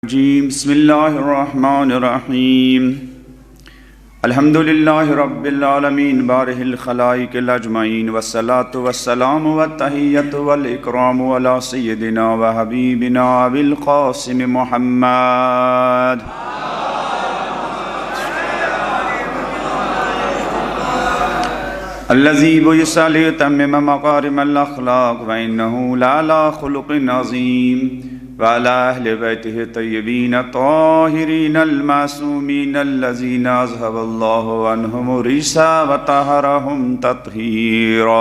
الرجیم بسم اللہ الرحمن الرحیم الحمد للہ رب العالمین بارہ الخلائق الاجمعین والصلاة والسلام والتحیۃ والاکرام علی سیدنا و حبیبنا ابی القاسم محمد الذی بعث لیتمم مکارم الاخلاق وانہ لعلی خلق عظیم وعلى أهل بيته الطيبين الطاهرين المعصومين الذين أذهب الله عنهم الرجس وطهرهم تطهيرا.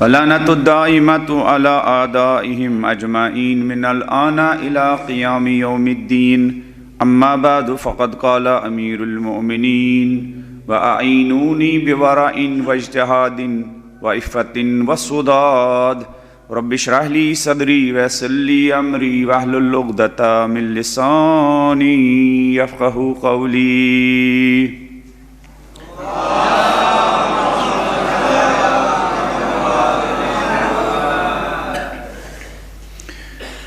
ولعنة الدائمة على أعدائهم أجمعين من الآن إلى قيام يوم الدين. أما بعد فقد قال أمير المؤمنين وَأَعِينُونِي بِوَرَعٍ وَاجْتِهَادٍ وَعِفَّةٍ وَصُدَادٍ رَبِّ اشْرَحْ لِي صَدْرِي وَيَسِّرْ لِي أَمْرِي وَاحْلُلْ عُقْدَةً مِّن لِّسَانِي يَفْقَهُوا قَوْلِي.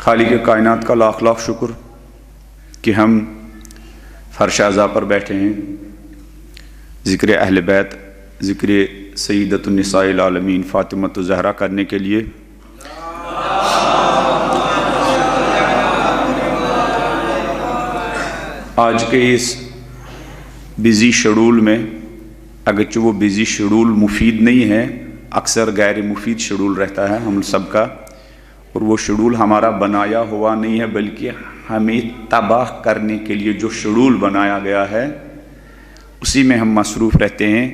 خالق کائنات کا لاکھ لاکھ شکر کہ ہم فرش اعضاء پر بیٹھے ہیں، ذکر اہل بیت، ذکر سیدۃ النساء العالمین فاطمۃ الزہرا کرنے کے لیے. آج کے اس بزی شیڈول میں، اگرچہ وہ بزی شیڈول مفید نہیں ہے، اکثر غیر مفید شیڈول رہتا ہے ہم سب کا، اور وہ شیڈول ہمارا بنایا ہوا نہیں ہے بلکہ ہمیں تباہ کرنے کے لیے جو شیڈول بنایا گیا ہے اسی میں ہم مصروف رہتے ہیں.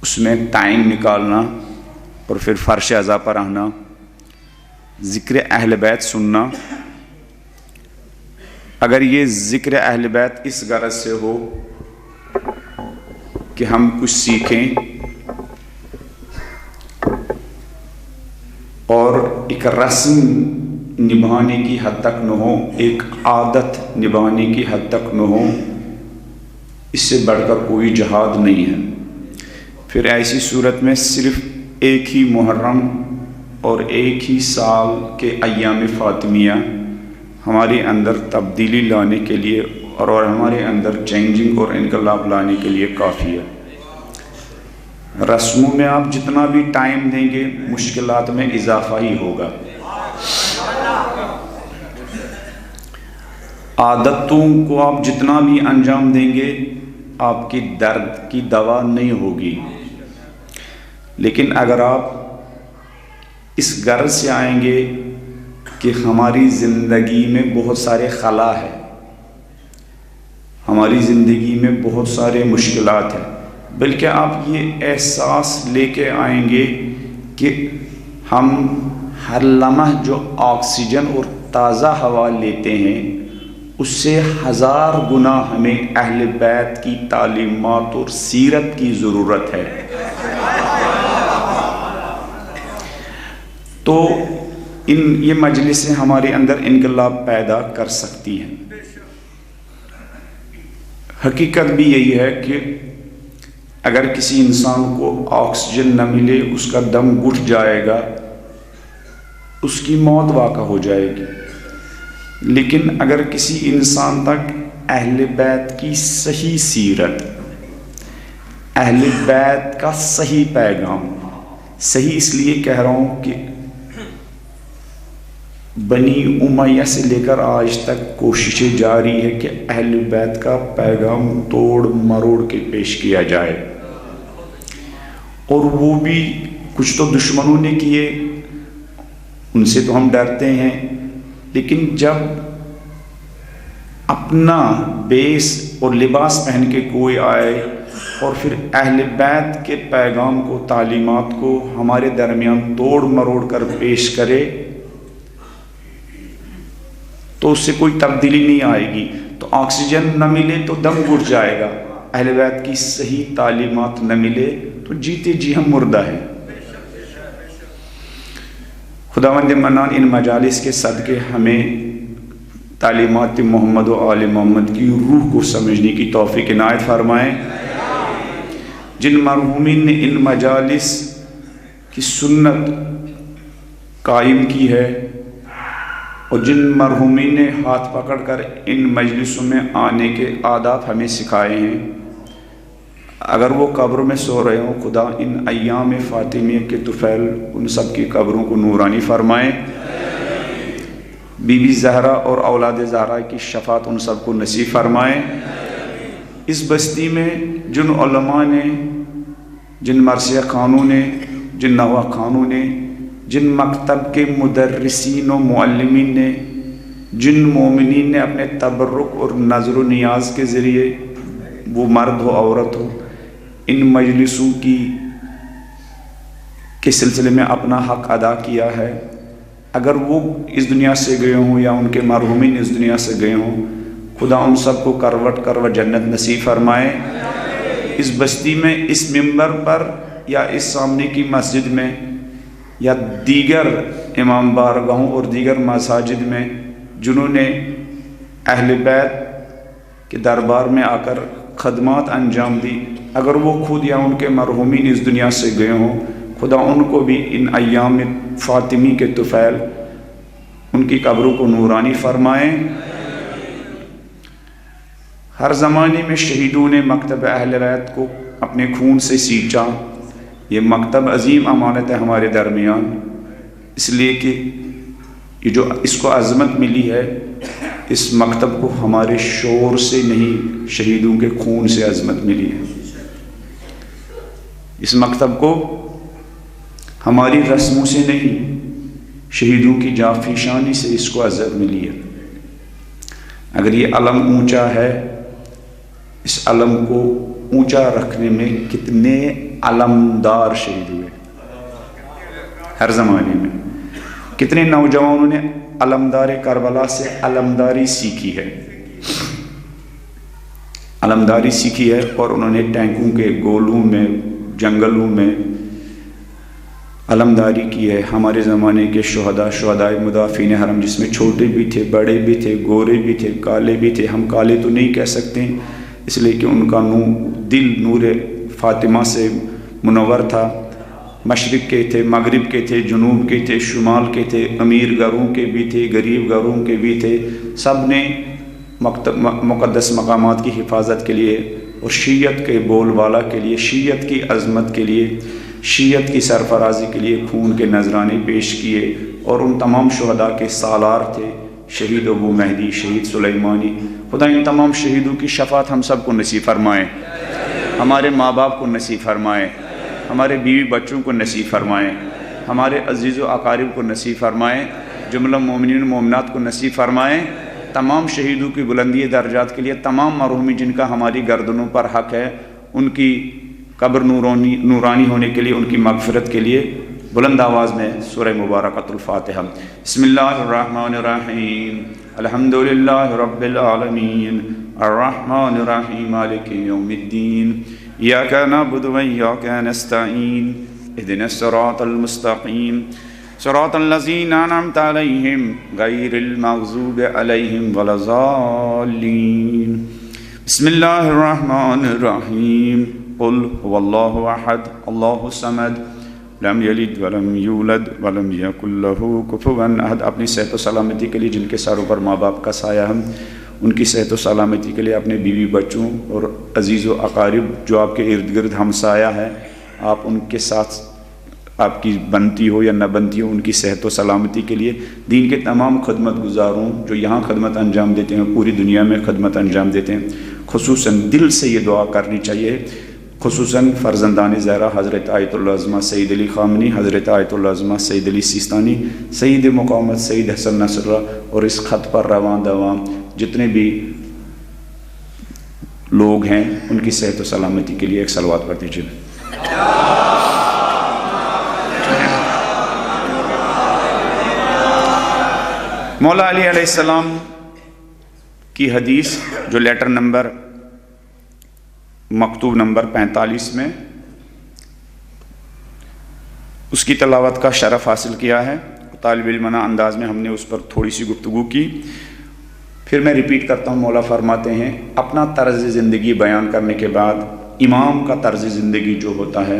اس میں ٹائم نکالنا اور پھر فرش اعضاء پر آنا، ذکر اہل بیت سننا. اگر یہ ذکر اہل بیت اس غرض سے ہو کہ ہم کچھ سیکھیں اور ایک رسم نبھانے کی حد تک نہ ہو، ایک عادت نبھانے کی حد تک نہ ہو، اس سے بڑھ کر کوئی جہاد نہیں ہے. پھر ایسی صورت میں صرف ایک ہی محرم اور ایک ہی سال کے ایام فاطمیہ ہمارے اندر تبدیلی لانے کے لیے اور ہمارے اندر چینجنگ اور انقلاب لانے کے لیے کافی ہے. رسموں میں آپ جتنا بھی ٹائم دیں گے مشکلات میں اضافہ ہی ہوگا. عادتوں کو آپ جتنا بھی انجام دیں گے آپ کی درد کی دوا نہیں ہوگی. لیکن اگر آپ اس غرض سے آئیں گے کہ ہماری زندگی میں بہت سارے خلا ہے، ہماری زندگی میں بہت سارے مشکلات ہیں، بلکہ آپ یہ احساس لے کے آئیں گے کہ ہم ہر لمحہ جو آکسیجن اور تازہ ہوا لیتے ہیں اس سے 1000 گنا ہمیں اہل بیت کی تعلیمات اور سیرت کی ضرورت ہے. تو یہ مجلسیں ہمارے اندر انقلاب پیدا کر سکتی ہیں. حقیقت بھی یہی ہے کہ اگر کسی انسان کو آکسیجن نہ ملے اس کا دم گھٹ جائے گا، اس کی موت واقع ہو جائے گی. لیکن اگر کسی انسان تک اہل بیت کی صحیح سیرت، اہل بیت کا صحیح پیغام، صحیح اس لیے کہہ رہا ہوں کہ بنی امیہ سے لے کر آج تک کوششیں جاری ہے کہ اہل بیت کا پیغام توڑ مروڑ کے پیش کیا جائے، اور وہ بھی کچھ تو دشمنوں نے کیے، ان سے تو ہم ڈرتے ہیں. لیکن جب اپنا بیس اور لباس پہن کے کوئی آئے اور پھر اہل بیت کے پیغام کو، تعلیمات کو ہمارے درمیان توڑ مروڑ کر پیش کرے تو اس سے کوئی تبدیلی نہیں آئے گی. تو آکسیجن نہ ملے تو دم گھٹ جائے گا، اہل بیت کی صحیح تعلیمات نہ ملے تو جیتے جی ہم مردہ ہیں. خداوند منان ان مجالس کے صدقے ہمیں تعلیمات محمد و آل محمد کی روح کو سمجھنے کی توفیق عنایت فرمائیں. جن مرحومین نے ان مجالس کی سنت قائم کی ہے، اور جن مرحومین نے ہاتھ پکڑ کر ان مجلسوں میں آنے کے آداب ہمیں سکھائے ہیں، اگر وہ قبر میں سو رہے ہوں، خدا ان ایام فاطمیہ کے طفیل ان سب کی قبروں کو نورانی فرمائے، بی بی زہرا اور اولاد زہرا کی شفاعت ان سب کو نصیب فرمائے۔ اس بستی میں جن علماء نے، جن مرثیہ خانوں نے، جن نواح خانوں نے، جن مکتب کے مدرسین و معلمین نے، جن مومنین نے اپنے تبرک اور نظر و نیاز کے ذریعے، وہ مرد ہو عورت ہو، ان مجلسوں کے سلسلے میں اپنا حق ادا کیا ہے، اگر وہ اس دنیا سے گئے ہوں یا ان کے مرحومین اس دنیا سے گئے ہوں، خدا ان سب کو کروٹ کروٹ جنت نصیب فرمائے۔ اس بستی میں اس منبر پر یا اس سامنے کی مسجد میں یا دیگر امام بارگاہوں اور دیگر مساجد میں جنہوں نے اہل بیت کے دربار میں آ کر خدمات انجام دی، اگر وہ خود یا ان کے مرحومین اس دنیا سے گئے ہوں، خدا ان کو بھی ان ایام فاطمی کے طفیل ان کی قبروں کو نورانی فرمائے۔ ہر زمانے میں شہیدوں نے مکتب اہل بیت کو اپنے خون سے سینچا، یہ مکتب عظیم امانت ہے ہمارے درمیان، اس لیے کہ یہ جو اس کو عظمت ملی ہے، اس مکتب کو ہمارے شور سے نہیں، شہیدوں کے خون سے عظمت ملی ہے۔ اس مکتب کو ہماری رسموں سے نہیں، شہیدوں کی جافیشانی سے اس کو عزت ملی ہے۔ اگر یہ علم اونچا ہے، اس علم کو اونچا رکھنے میں کتنے علمدار شہید ہوئے ہر زمانے میں، کتنے نوجوانوں نے علمدار کربلا سے علمداری سیکھی ہے، علمداری سیکھی ہے، اور انہوں نے ٹینکوں کے گولوں میں، جنگلوں میں علمداری کی ہے۔ ہمارے زمانے کے شہدائے مدافعین حرم، جس میں چھوٹے بھی تھے، بڑے بھی تھے، گورے بھی تھے، کالے بھی تھے، ہم کالے تو نہیں کہہ سکتے اس لیے کہ ان کا دل نور فاطمہ سے منور تھا، مشرق کے تھے، مغرب کے تھے، جنوب کے تھے، شمال کے تھے، امیر گھروں کے بھی تھے، غریب گھروں کے بھی تھے، سب نے مقدس مقامات کی حفاظت کے لیے اور شیعت کے بول بالا کے لیے، شیعت کی عظمت کے لیے، شیعت کی سرفرازی کے لیے خون کے نذرانے پیش کیے، اور ان تمام شہداء کے سالار تھے، شہید ابو مہدی، شہید سلیمانی۔ خدا ان تمام شہیدوں کی شفاعت ہم سب کو نصیب فرمائے، ہمارے ماں باپ کو نصیب فرمائے، ہمارے بیوی بچوں کو نصیب فرمائے، ہمارے عزیز و اقارب کو نصیب فرمائے، جملہ مومنین و مومنات کو نصیب فرمائے۔ تمام شہیدوں کی بلندی درجات کے لیے، تمام مرحومین جن کا ہماری گردنوں پر حق ہے، ان کی قبر نورانی ہونے کے لیے، ان کی مغفرت کے لیے بلند آواز میں سورہ مبارکۃ الفاتحہ۔ بسم اللہ الرحمن الرحیم، الحمدللہ رب العالمین، الرحمن الرحیم، مالک یوم الدین، ایاک نعبد و ایاک نستعین، اہدنا الصراط المستقیم، صراط الذین انعمت علیہم غیر المغضوب علیہم ولا الضالین۔ بسم اللہ الرحمن الرحیم، قل هو اللہ احد اللہ الصمد لم یلد ولم یولد ولم یکن لہ کفوا احد۔ اپنی صحت و سلامتی کے لیے جن کے سروں پر ماں باپ کا سایہ ہے، ان کی صحت و سلامتی کے لیے اپنے بیوی بچوں اور عزیز و اقارب جو آپ کے ارد گرد ہمسایہ ہے، آپ ان کے ساتھ آپ کی بنتی ہو یا نہ بنتی ہو، ان کی صحت و سلامتی کے لیے، دین کے تمام خدمت گزاروں جو یہاں خدمت انجام دیتے ہیں، پوری دنیا میں خدمت انجام دیتے ہیں، خصوصاً دل سے یہ دعا کرنی چاہیے، خصوصاً فرزندان زہرا حضرت آیت اللہ عظمہ سید علی خامنی، حضرت آیت اللہ عظمہ سید علی سیستانی، سید مقامت سید حسن نصر اللہ، اور اس خط پر رواں دواں جتنے بھی لوگ ہیں، ان کی صحت و سلامتی کے لیے ایک صلوات پڑھ دیجیے۔ مولا علی علیہ السلام کی حدیث جو لیٹر نمبر مکتوب نمبر 45 میں اس کی تلاوت کا شرف حاصل کیا ہے، طالب علمانہ انداز میں ہم نے اس پر تھوڑی سی گفتگو کی۔ پھر میں ریپیٹ کرتا ہوں، مولا فرماتے ہیں اپنا طرز زندگی بیان کرنے کے بعد امام کا طرز زندگی جو ہوتا ہے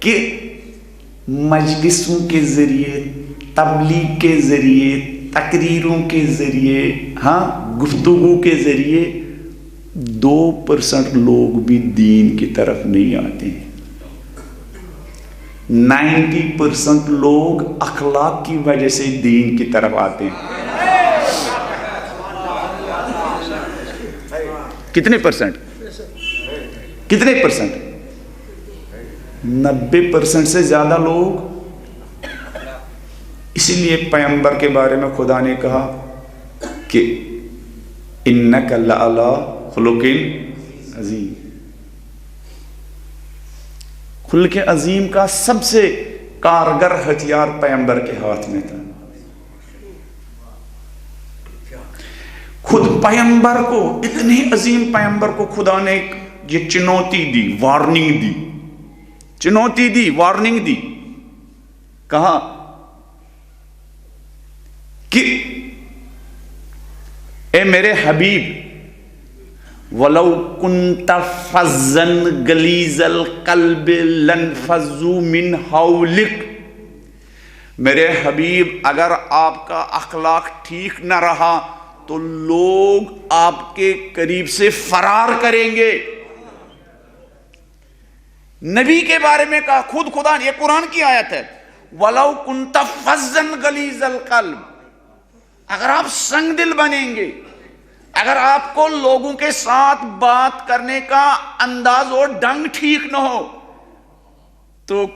کہ مجلسوں کے ذریعے، تبلیغ کے ذریعے، تقریروں کے ذریعے، گفتگو کے ذریعے 2% لوگ بھی دین کی طرف نہیں آتے ہیں۔ 90% لوگ اخلاق کی وجہ سے دین کی طرف آتے ہیں۔ کتنے پرسنٹ؟ 90% سے زیادہ لوگ۔ اسی لیے پیغمبر کے بارے میں خدا نے کہا کہ انک لعلی خلق عظیم۔ خلق عظیم کا سب سے کارگر ہتھیار پیغمبر کے ہاتھ میں تھا۔ خود پیغمبر کو، اتنے عظیم پیغمبر کو خدا نے یہ چنوتی دی، وارننگ دی، چنوتی دی، وارننگ دی۔ کہا کہ اے میرے حبیب، وَلَوْ كُنْتَ فَظًّا غَلِيظَ الْقَلْبِ لَانفَضُّوا مِنْ حَوْلِكَ، میرے حبیب اگر آپ کا اخلاق ٹھیک نہ رہا تو لوگ آپ کے قریب سے فرار کریں گے۔ نبی کے بارے میں کہا، خود خدا، یہ قرآن کی آیت ہے، وَلَوْ كُنْتَ فَظًّا غَلِيظَ الْقَلْبِ، اگر آپ سنگ دل بنیں گے، اگر آپ کو لوگوں کے ساتھ بات کرنے کا انداز اور ڈھنگ ٹھیک نہ ہو تو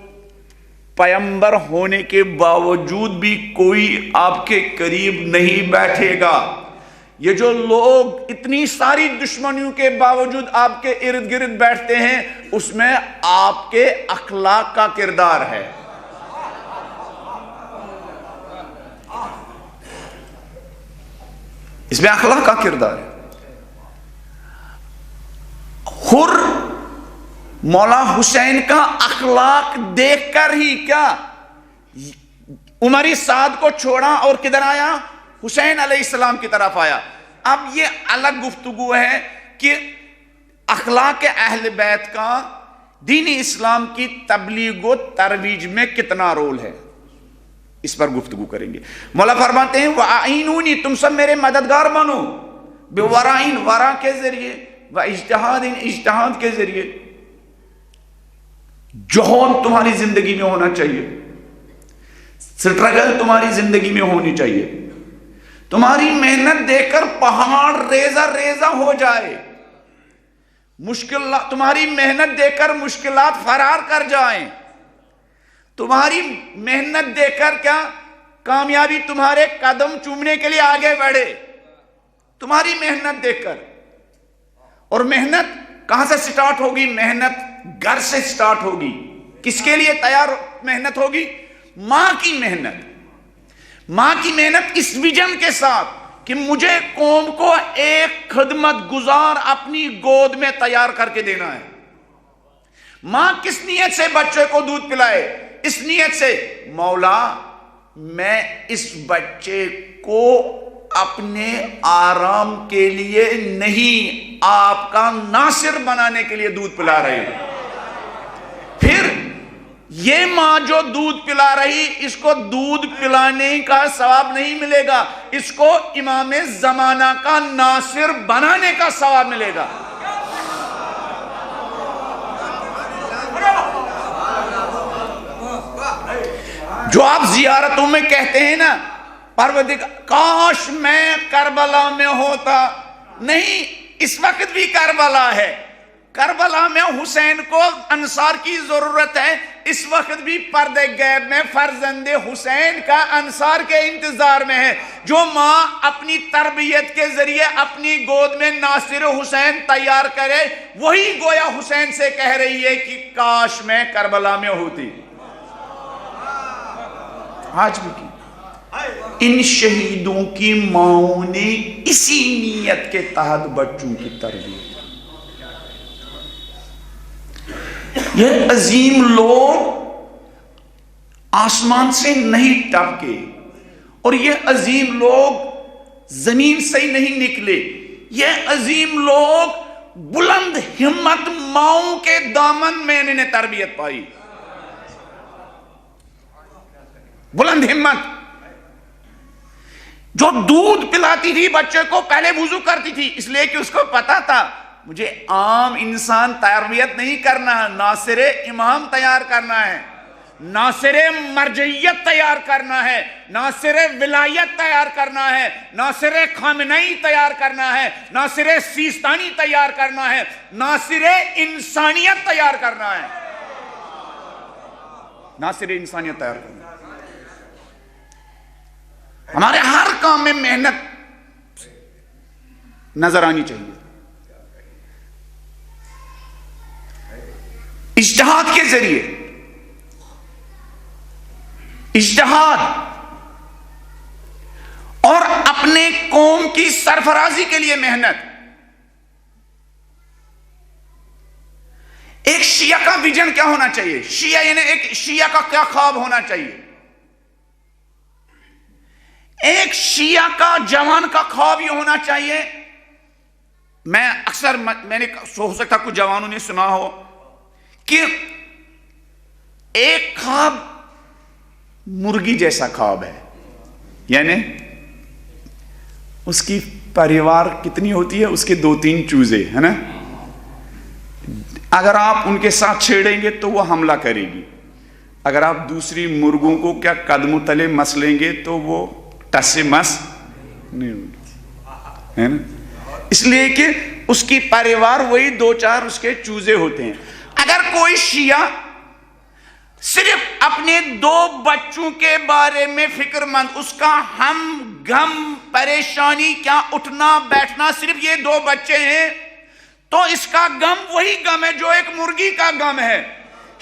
پیغمبر ہونے کے باوجود بھی کوئی آپ کے قریب نہیں بیٹھے گا۔ یہ جو لوگ اتنی ساری دشمنیوں کے باوجود آپ کے ارد گرد بیٹھتے ہیں، اس میں آپ کے اخلاق کا کردار ہے۔ اس میں اخلاق کا کردار ہے۔ خور مولا حسین کا اخلاق دیکھ کر ہی کیا عمر سعد کو چھوڑا اور کدھر آیا؟ حسین علیہ السلام کی طرف آیا۔ اب یہ الگ گفتگو ہے کہ اخلاق اہل بیت کا دین اسلام کی تبلیغ و ترویج میں کتنا رول ہے، اس پر گفتگو کریں گے۔ مولا فرماتے ہیں وَأَعِنُونِي، تم سب میرے مددگار بنو، بِوَرَائِن، ورا کے ذریعے، وَإِجْتِہَادٍ، اجتہاد کے ذریعے۔ جوہد تمہاری زندگی میں ہونا چاہیے، سٹرگل تمہاری زندگی میں ہونی چاہیے، تمہاری محنت دیکھ کر پہاڑ ریزہ ریزہ ہو جائے، تمہاری محنت دیکھ کر مشکلات فرار کر جائیں، تمہاری محنت دیکھ کر کیا کامیابی تمہارے قدم چومنے کے لیے آگے بڑھے، تمہاری محنت دیکھ کر۔ اور محنت کہاں سے سٹارٹ ہوگی؟ محنت گھر سے سٹارٹ ہوگی۔ کس کے لیے تیار محنت ہوگی؟ ماں کی محنت۔ ماں کی محنت اس ویژن کے ساتھ کہ مجھے قوم کو ایک خدمت گزار اپنی گود میں تیار کر کے دینا ہے۔ ماں کس نیت سے بچے کو دودھ پلائے؟ اس نیت سے مولا میں اس بچے کو اپنے آرام کے لیے نہیں، آپ کا ناصر بنانے کے لیے دودھ پلا رہی ہوں۔ پھر یہ ماں جو دودھ پلا رہی، اس کو دودھ پلانے کا ثواب نہیں ملے گا، اس کو امام زمانہ کا ناصر بنانے کا ثواب ملے گا۔ جو آپ زیارتوں میں کہتے ہیں نا، پروردگار کاش میں کربلا میں ہوتا، نہیں، اس وقت بھی کربلا ہے، کربلا میں حسین کو انصار کی ضرورت ہے، اس وقت بھی پردے غیب میں فرزند حسین کا انصار کے انتظار میں ہے۔ جو ماں اپنی تربیت کے ذریعے اپنی گود میں ناصر حسین تیار کرے، وہی گویا حسین سے کہہ رہی ہے کہ کاش میں کربلا میں ہوتی۔ آج بھی کی ان شہیدوں کی ماؤں نے اسی نیت کے تحت بچوں کی تربیت۔ یہ عظیم لوگ آسمان سے نہیں ٹپکے، اور یہ عظیم لوگ زمین سے ہی نہیں نکلے، یہ عظیم لوگ بلند ہمت ماؤں کے دامن میں انہیں تربیت پائی۔ بلند ہمت، جو دودھ پلاتی تھی بچے کو، پہلے وضو کرتی تھی، اس لیے کہ اس کو پتا تھا مجھے عام انسان تربیت نہیں کرنا ہے، ناصر امام تیار کرنا ہے، ناصر مرجعیت تیار کرنا ہے، ناصر ولایت تیار کرنا ہے، ناصر خامنئی تیار کرنا ہے، ناصر سیستانی تیار کرنا ہے، ناصر انسانیت تیار کرنا ہے، ناصر انسانیت تیار کرنا ہے۔ ہمارے ہر کام میں محنت نظر آنی چاہیے، اجتہاد کے ذریعے، اجتہاد اور اپنے قوم کی سرفرازی کے لیے محنت۔ ایک شیعہ کا ویژن کیا ہونا چاہیے؟ شیعہ یعنی ایک شیعہ کا کیا خواب ہونا چاہیے؟ ایک شیعہ کا جوان کا خواب یہ ہونا چاہیے، میں اکثر میں نے ہو سکتا کچھ جوانوں نے سنا ہو کہ ایک خواب مرغی جیسا خواب ہے، یعنی اس کی پریوار کتنی ہوتی ہے، اس کے 2-3 چوزے ہے نا، اگر آپ ان کے ساتھ چھیڑیں گے تو وہ حملہ کرے گی، اگر آپ دوسری مرغوں کو کیا قدموں تلے مس لیں گے تو وہ ٹس سے مس نہیں ہوگی، ہے نا، اس لیے کہ اس کی پریوار وہی 2-4 اس کے چوزے ہوتے ہیں۔ اگر کوئی شیعہ صرف اپنے 2 بچوں کے بارے میں فکر مند، اس کا ہم غم پریشانی کیا اٹھنا بیٹھنا صرف یہ 2 بچے ہیں، تو اس کا غم وہی غم ہے جو ایک مرغی کا غم ہے۔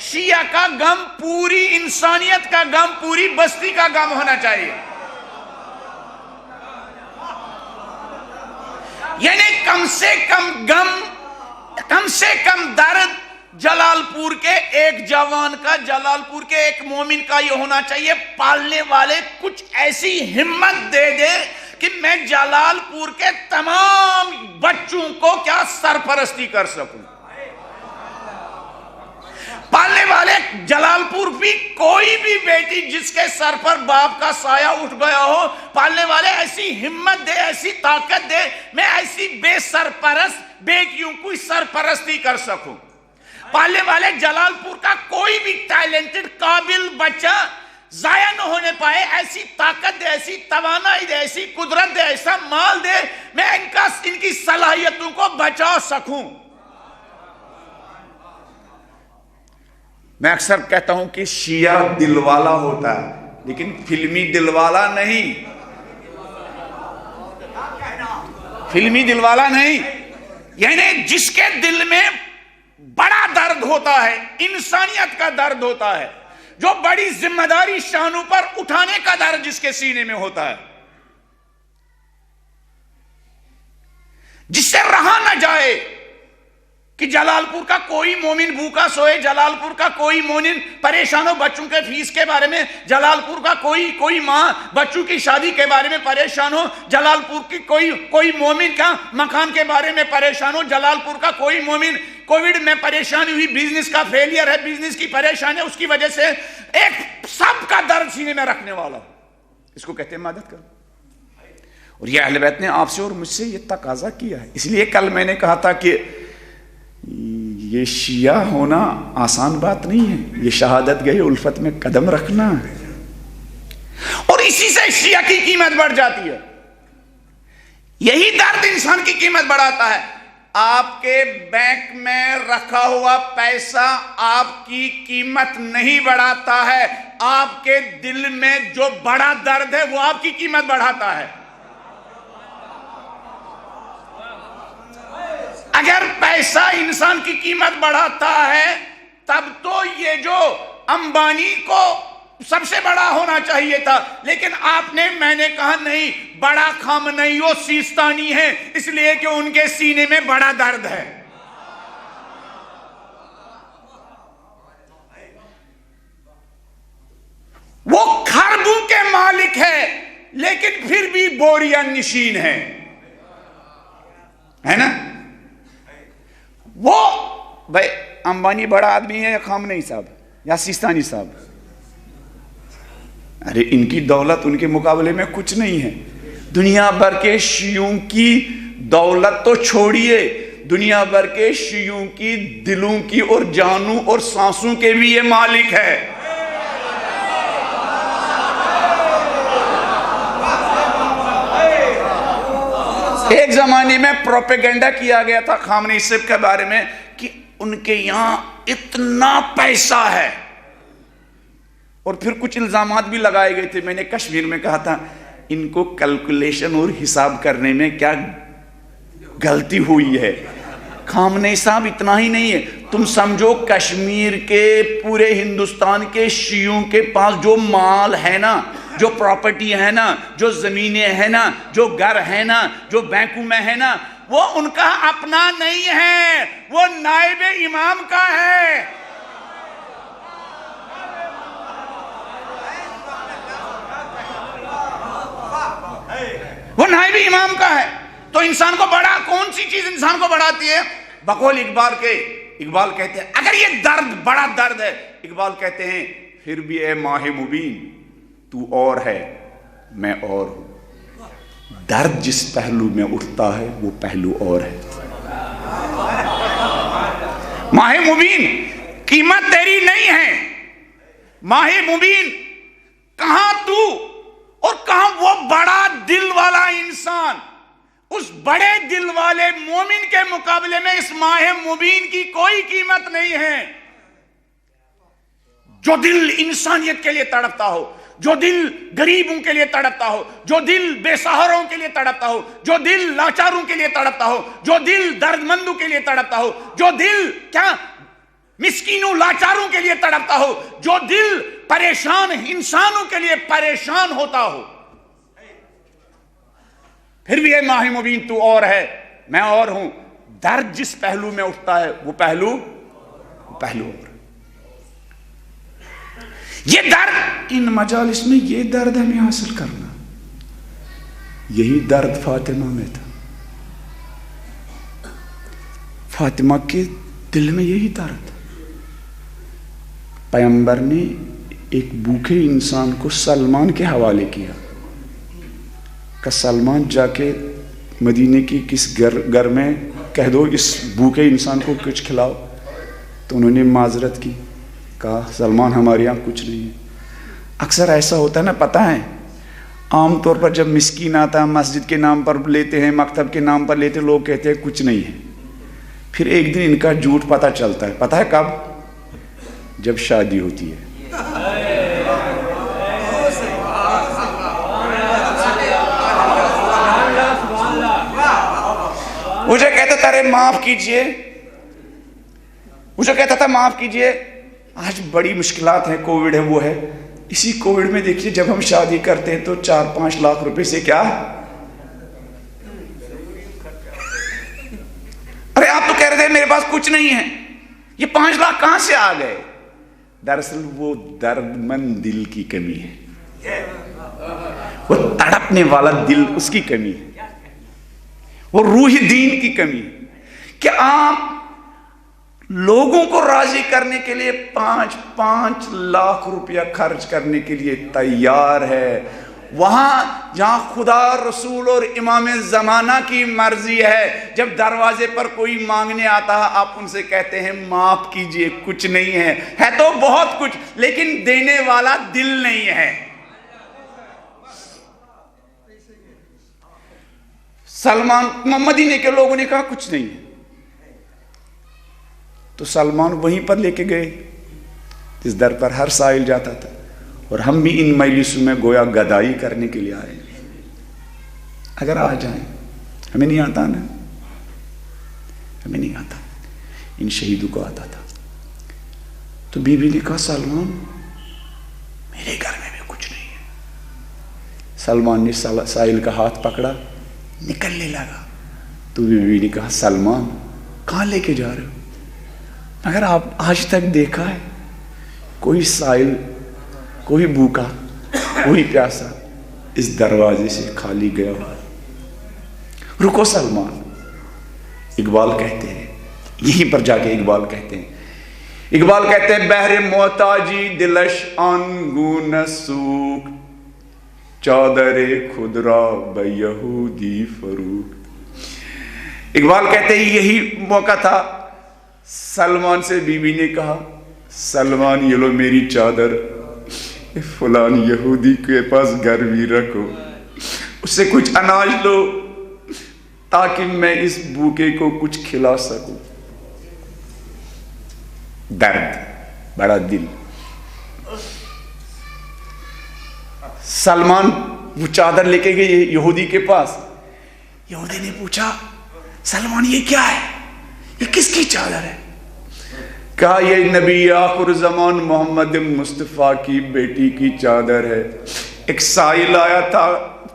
شیعہ کا غم پوری انسانیت کا غم، پوری بستی کا غم ہونا چاہیے، یعنی کم سے کم غم، کم سے کم درد جلال پور کے ایک جوان کا، جلال پور کے ایک مومن کا یہ ہونا چاہیے، پالنے والے کچھ ایسی ہمت دے دے کہ میں جلال پور کے تمام بچوں کو کیا سرپرستی کر سکوں۔ پالنے والے جلال پور بھی کوئی بھی بیٹی جس کے سر پر باپ کا سایہ اٹھ گیا ہو، پالنے والے ایسی ہمت دے، ایسی طاقت دے، میں ایسی بے سرپرست بیٹیوں کو سرپرستی کر سکوں۔ پالنے والے جلال پور کا کوئی بھی ٹیلنٹڈ قابل بچہ ضائع نہ ہونے پائے، ایسی طاقت دے، ایسی توانائی دے، ایسی قدرت دے، ایسا مال دے، میں ان کی صلاحیتوں کو بچا سکوں۔ میں اکثر کہتا ہوں کہ شیعہ دل والا ہوتا ہے لیکن فلمی دل والا نہیں، فلمی دل والا نہیں، یعنی جس کے دل میں بڑا درد ہوتا ہے، انسانیت کا درد ہوتا ہے، جو بڑی ذمہ داری شانوں پر اٹھانے کا درد جس کے سینے میں ہوتا ہے، جس سے رہا نہ جائے کہ جلال پور کا کوئی مومن بھوکا سوئے، جلال پور کا کوئی مومن پریشان ہو بچوں کے فیس کے بارے میں، جلال پور کا کوئی ماں بچوں کی شادی کے بارے میں پریشان ہو، جلال پور کی کوئی مومن کا مکان کے بارے میں پریشان ہو، جلال پور کا کوئی مومن کووڈ میں پریشانی ہوئی، بزنس کا فیلئر ہے، بزنس کی پریشانی ہے، اس کی وجہ سے ایک سب کا درد سینے میں رکھنے والا، اس کو کہتے ہیں مدد کرو۔ اور یہ اہل بیت نے آپ سے اور مجھ سے یہ تقاضا کیا ہے، اس لیے کل میں نے کہا تھا کہ یہ شیعہ ہونا آسان بات نہیں ہے، یہ شہادت گئی الفت میں قدم رکھنا ہے، اور اسی سے شیعہ کی قیمت بڑھ جاتی ہے۔ یہی درد انسان کی قیمت بڑھاتا ہے۔ آپ کے بینک میں رکھا ہوا پیسہ آپ کی قیمت نہیں بڑھاتا ہے، آپ کے دل میں جو بڑا درد ہے وہ آپ کی قیمت بڑھاتا ہے۔ اگر پیسہ انسان کی قیمت بڑھاتا ہے تب تو یہ جو امبانی کو سب سے بڑا ہونا چاہیے تھا، لیکن میں نے کہا نہیں، بڑا خامنئی و سیستانی ہے، اس لیے کہ ان کے سینے میں بڑا درد ہے۔ وہ خربوں کے مالک ہے لیکن پھر بھی بوریا نشین ہے نا؟ وہ بھائی امبانی بڑا آدمی ہے یا خامنئی صاحب یا سیستانی صاحب؟ ارے ان کی دولت ان کے مقابلے میں کچھ نہیں ہے. دنیا بھر کے شیعوں کی دولت تو چھوڑیے، دنیا بھر کے شیعوں کی دلوں کی اور جانوں اور سانسوں کے بھی یہ مالک ہے. ایک زمانے میں پروپیگنڈا کیا گیا تھا خامنئی صاحب کے بارے میں کہ ان کے یہاں اتنا پیسہ ہے، اور پھر کچھ الزامات بھی لگائے گئے تھے. میں نے کشمیر میں کہا تھا ان کو کیلکولیشن اور حساب کرنے میں کیا غلطی ہوئی ہے. خامنئی صاحب اتنا ہی نہیں ہے، تم سمجھو کشمیر کے پورے ہندوستان کے شیعوں کے پاس جو مال ہے نا، جو پراپرٹی ہے نا، جو زمینیں ہیں نا، جو گھر ہے نا، جو بینکوں میں ہے نا، وہ ان کا اپنا نہیں ہے، وہ نائب امام کا ہے. وہ نائب امام کا ہے. تو انسان کو بڑا، کون سی چیز انسان کو بڑھاتی ہے؟ بقول اقبال کے، اقبال کہتے ہیں اگر یہ درد بڑا درد ہے، اقبال کہتے ہیں پھر بھی اے ماہ مبین تو اور ہے میں اور ہوں. درد جس پہلو میں اٹھتا ہے وہ پہلو اور ہے. ماہ مبین قیمت تیری نہیں ہے. ماہ مبین کہاں تو اور کہاں وہ بڑا دل والا انسان. اس بڑے دل والے مومن کے مقابلے میں اس ماہ مبین کی کوئی قیمت نہیں ہے. جو دل انسانیت کے لیے تڑپتا ہو، جو دل غریبوں کے لیے تڑپتا ہو، جو دل بے سہاروں کے لیے تڑپتا ہو، جو دل لاچاروں کے لیے تڑپتا ہو، جو دل درد مندوں کے لیے تڑپتا ہو، جو دل کیا مسکینوں لاچاروں کے لیے تڑپتا ہو، جو دل پریشان انسانوں کے لیے پریشان ہوتا ہو، پھر بھی اے ماہ مبین تو اور ہے میں اور ہوں. درد جس پہلو میں اٹھتا ہے وہ پہلو اور. یہ درد ان مجالس میں، یہ درد ہمیں حاصل کرنا. یہی درد فاطمہ میں تھا. فاطمہ کے دل میں یہی درد. پیغمبر نے ایک بھوکے انسان کو سلمان کے حوالے کیا کہ سلمان جا کے مدینے کی کس گھر میں کہہ دو اس بھوکے انسان کو کچھ کھلاؤ. تو انہوں نے معذرت کی، کہا سلمان ہمارے یہاں کچھ نہیں ہے. اکثر ایسا ہوتا ہے نا، پتہ ہے عام طور پر جب مسکین آتا ہے مسجد کے نام پر لیتے ہیں، مکتب کے نام پر لیتے، لوگ کہتے ہیں کچھ نہیں ہے. پھر ایک دن ان کا جھوٹ پتہ چلتا ہے. پتہ ہے کب؟ جب شادی ہوتی ہے. مجھے کہتا تھا ارے معاف کیجئے، مجھے کہتا تھا معاف کیجئے، آج بڑی مشکلات ہیں، کووڈ ہے وہ ہے. اسی کووڈ میں دیکھیے جب ہم شادی کرتے ہیں تو 4-5 لاکھ روپے سے کیا، ارے آپ تو کہہ رہے تھے میرے پاس کچھ نہیں ہے، یہ 5 لاکھ کہاں سے آ گئے؟ دراصل وہ درد مند دل کی کمی ہے، وہ تڑپنے والا دل اس کی کمی ہے، وہ روح دین کی کمی ہے کہ آپ لوگوں کو راضی کرنے کے لیے 5 لاکھ روپیہ خرچ کرنے کے لیے تیار ہے، وہاں جہاں خدا رسول اور امام زمانہ کی مرضی ہے. جب دروازے پر کوئی مانگنے آتا ہے آپ ان سے کہتے ہیں معاف کیجئے کچھ نہیں ہے. ہے تو بہت کچھ لیکن دینے والا دل نہیں ہے. سلمان مدینے کے لوگوں نے کہا کچھ نہیں ہے، تو سلمان وہیں پر لے کے گئے جس در پر ہر سائل جاتا تھا. اور ہم بھی ان مجلسوں میں گویا گدائی کرنے کے لیے آئے. اگر آ جائیں، ہمیں نہیں آتا نا، ہمیں نہیں آتا، ان شہیدوں کو آتا تھا. تو بی بی نے کہا سلمان میرے گھر میں بھی کچھ نہیں ہے. سلمان نے سائل کا ہاتھ پکڑا، نکلنے لگا. تو بی بی نے کہا سلمان کہاں لے کے جا رہے ہو؟ مگر آپ آج تک دیکھا ہے کوئی سائل، کوئی بھوکا، کوئی پیاسا اس دروازے سے خالی گیا ہوا؟ رکو سلمان. اقبال کہتے ہیں، یہیں پر جا کے اقبال کہتے ہیں اقبال کہتے ہیں بہر محتاجی دلش آنگون سوک چادر خود را بہ یہودی فروخت. اقبال کہتے ہیں یہی موقع تھا. سلمان سے بی بی نے کہا سلمان یہ لو میری چادر فلان یہودی کے پاس گروی رکھو, اس سے کچھ اناج لو تاکہ میں اس بھوکے کو کچھ کھلا سکوں. درد, بڑا دل. سلمان وہ چادر لے کے گئے یہودی کے پاس. یہودی نے پوچھا سلمان یہ کیا ہے, یہ کس کی چادر ہے؟ کہا یہ نبی آخر زمان محمد مصطفیٰ کی بیٹی کی چادر ہے. ایک سائل آیا تھا,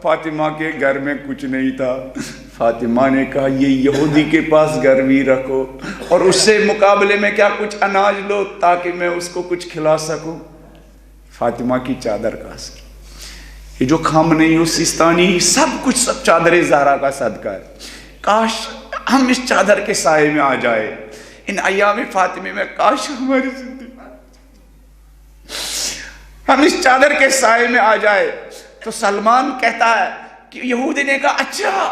فاطمہ کے گھر میں کچھ نہیں تھا. فاطمہ نے کہا یہ یہودی کے پاس گروی رکھو اور اس سے مقابلے میں کیا کچھ اناج لو تاکہ میں اس کو کچھ کھلا سکوں. فاطمہ کی چادر کا اثر. یہ جو خامنئی و سیستانی سب کچھ سب چادر زہرا کا صدقہ ہے. کاش ہم اس چادر کے سائے میں آ جائے, ان ایام فاطمہ میں. کاش ہماری زندگی ہم اس چادر کے سائے میں آ جائے. تو سلمان کہتا ہے کہ یہودی نے کہا اچھا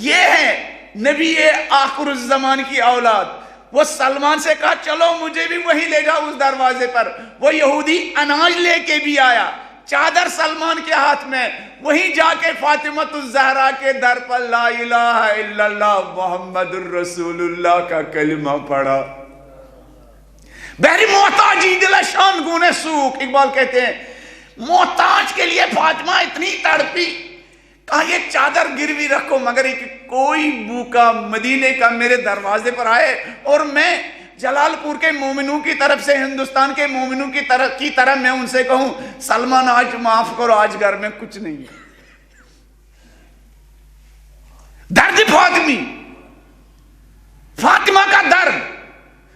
یہ ہے نبی آخر الزمان کی اولاد. وہ سلمان سے کہا چلو مجھے بھی وہی لے جاؤ اس دروازے پر. وہ یہودی اناج لے کے بھی آیا, چادر سلمان کے ہاتھ میں. وہیں جا کے فاطمۃ الزہرا کے در پر لا الہ الا اللہ محمد الرسول اللہ کا کلمہ پڑھا. بہر محتاجی دلش آنگون سوک. اقبال کہتے ہیں محتاج کے لیے فاطمہ اتنی تڑپی, کہا یہ چادر گروی رکھو مگر ایک کوئی بھوکا مدینے کا میرے دروازے پر آئے اور میں جلال پور کے مومنوں کی طرف سے ہندوستان کے مومنوں کی طرف میں ان سے کہوں سلمان آج معاف کرو, آج گھر میں کچھ نہیں ہے. درد فاطمی, فاطمہ کا درد,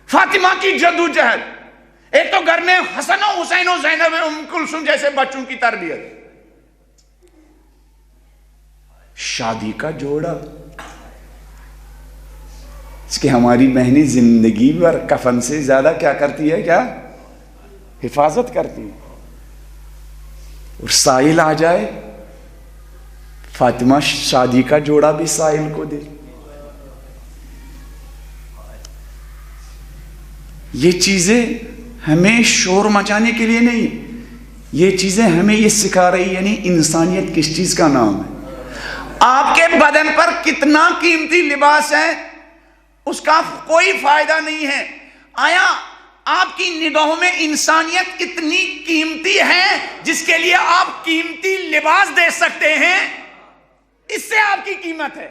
فاطمہ کی جدوجہد. ایک تو گھر میں حسن و حسین و زینب ام کلثوم جیسے بچوں کی تربیت, شادی کا جوڑا. اس کی ہماری بہنیں زندگی بھر کفن سے زیادہ کیا کرتی ہے, کیا حفاظت کرتی ہے. اور سائل آ جائے, فاطمہ شادی کا جوڑا بھی سائل کو دے. یہ چیزیں ہمیں شور مچانے کے لیے نہیں, یہ چیزیں ہمیں یہ سکھا رہی یعنی انسانیت کس چیز کا نام ہے. آپ کے بدن پر کتنا قیمتی لباس ہے اس کا کوئی فائدہ نہیں ہے. آیا آپ کی نگاہوں میں انسانیت اتنی قیمتی ہے جس کے لیے آپ قیمتی لباس دے سکتے ہیں؟ اس سے آپ کی قیمت ہے.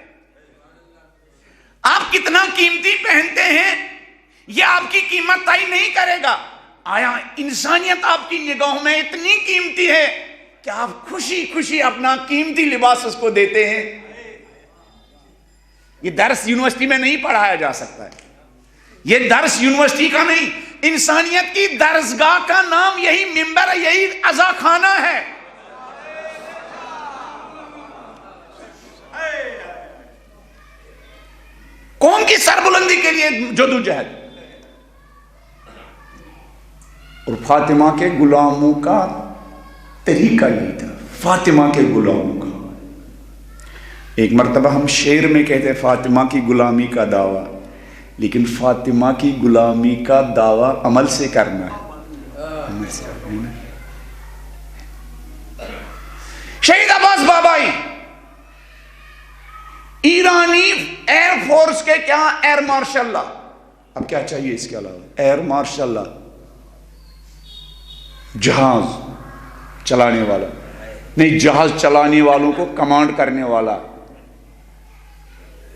آپ کتنا قیمتی پہنتے ہیں یہ آپ کی قیمت طے نہیں کرے گا. آیا انسانیت آپ کی نگاہوں میں اتنی قیمتی ہے کہ آپ خوشی خوشی اپنا قیمتی لباس اس کو دیتے ہیں؟ یہ درس یونیورسٹی میں نہیں پڑھایا جا سکتا ہے, یہ درس یونیورسٹی کا نہیں. انسانیت کی درسگاہ کا نام یہی ممبر ہے, یہی عزا خانہ ہے. قوم کی سربلندی کے لیے جدوجہد. اور فاطمہ کے غلاموں کا طریقہ یہی تھا, فاطمہ کے غلاموں کا. ایک مرتبہ ہم شعر میں کہتے ہیں فاطمہ کی غلامی کا دعویٰ, لیکن فاطمہ کی غلامی کا دعویٰ عمل سے کرنا ہے. شہید عباس بابائی ایرانی ایئر فورس کے کیا ایئر مارشل اللہ. اب کیا چاہیے اس کے علاوہ؟ ایئر مارشل اللہ, جہاز چلانے والا نہیں, جہاز چلانے والوں کو کمانڈ کرنے والا,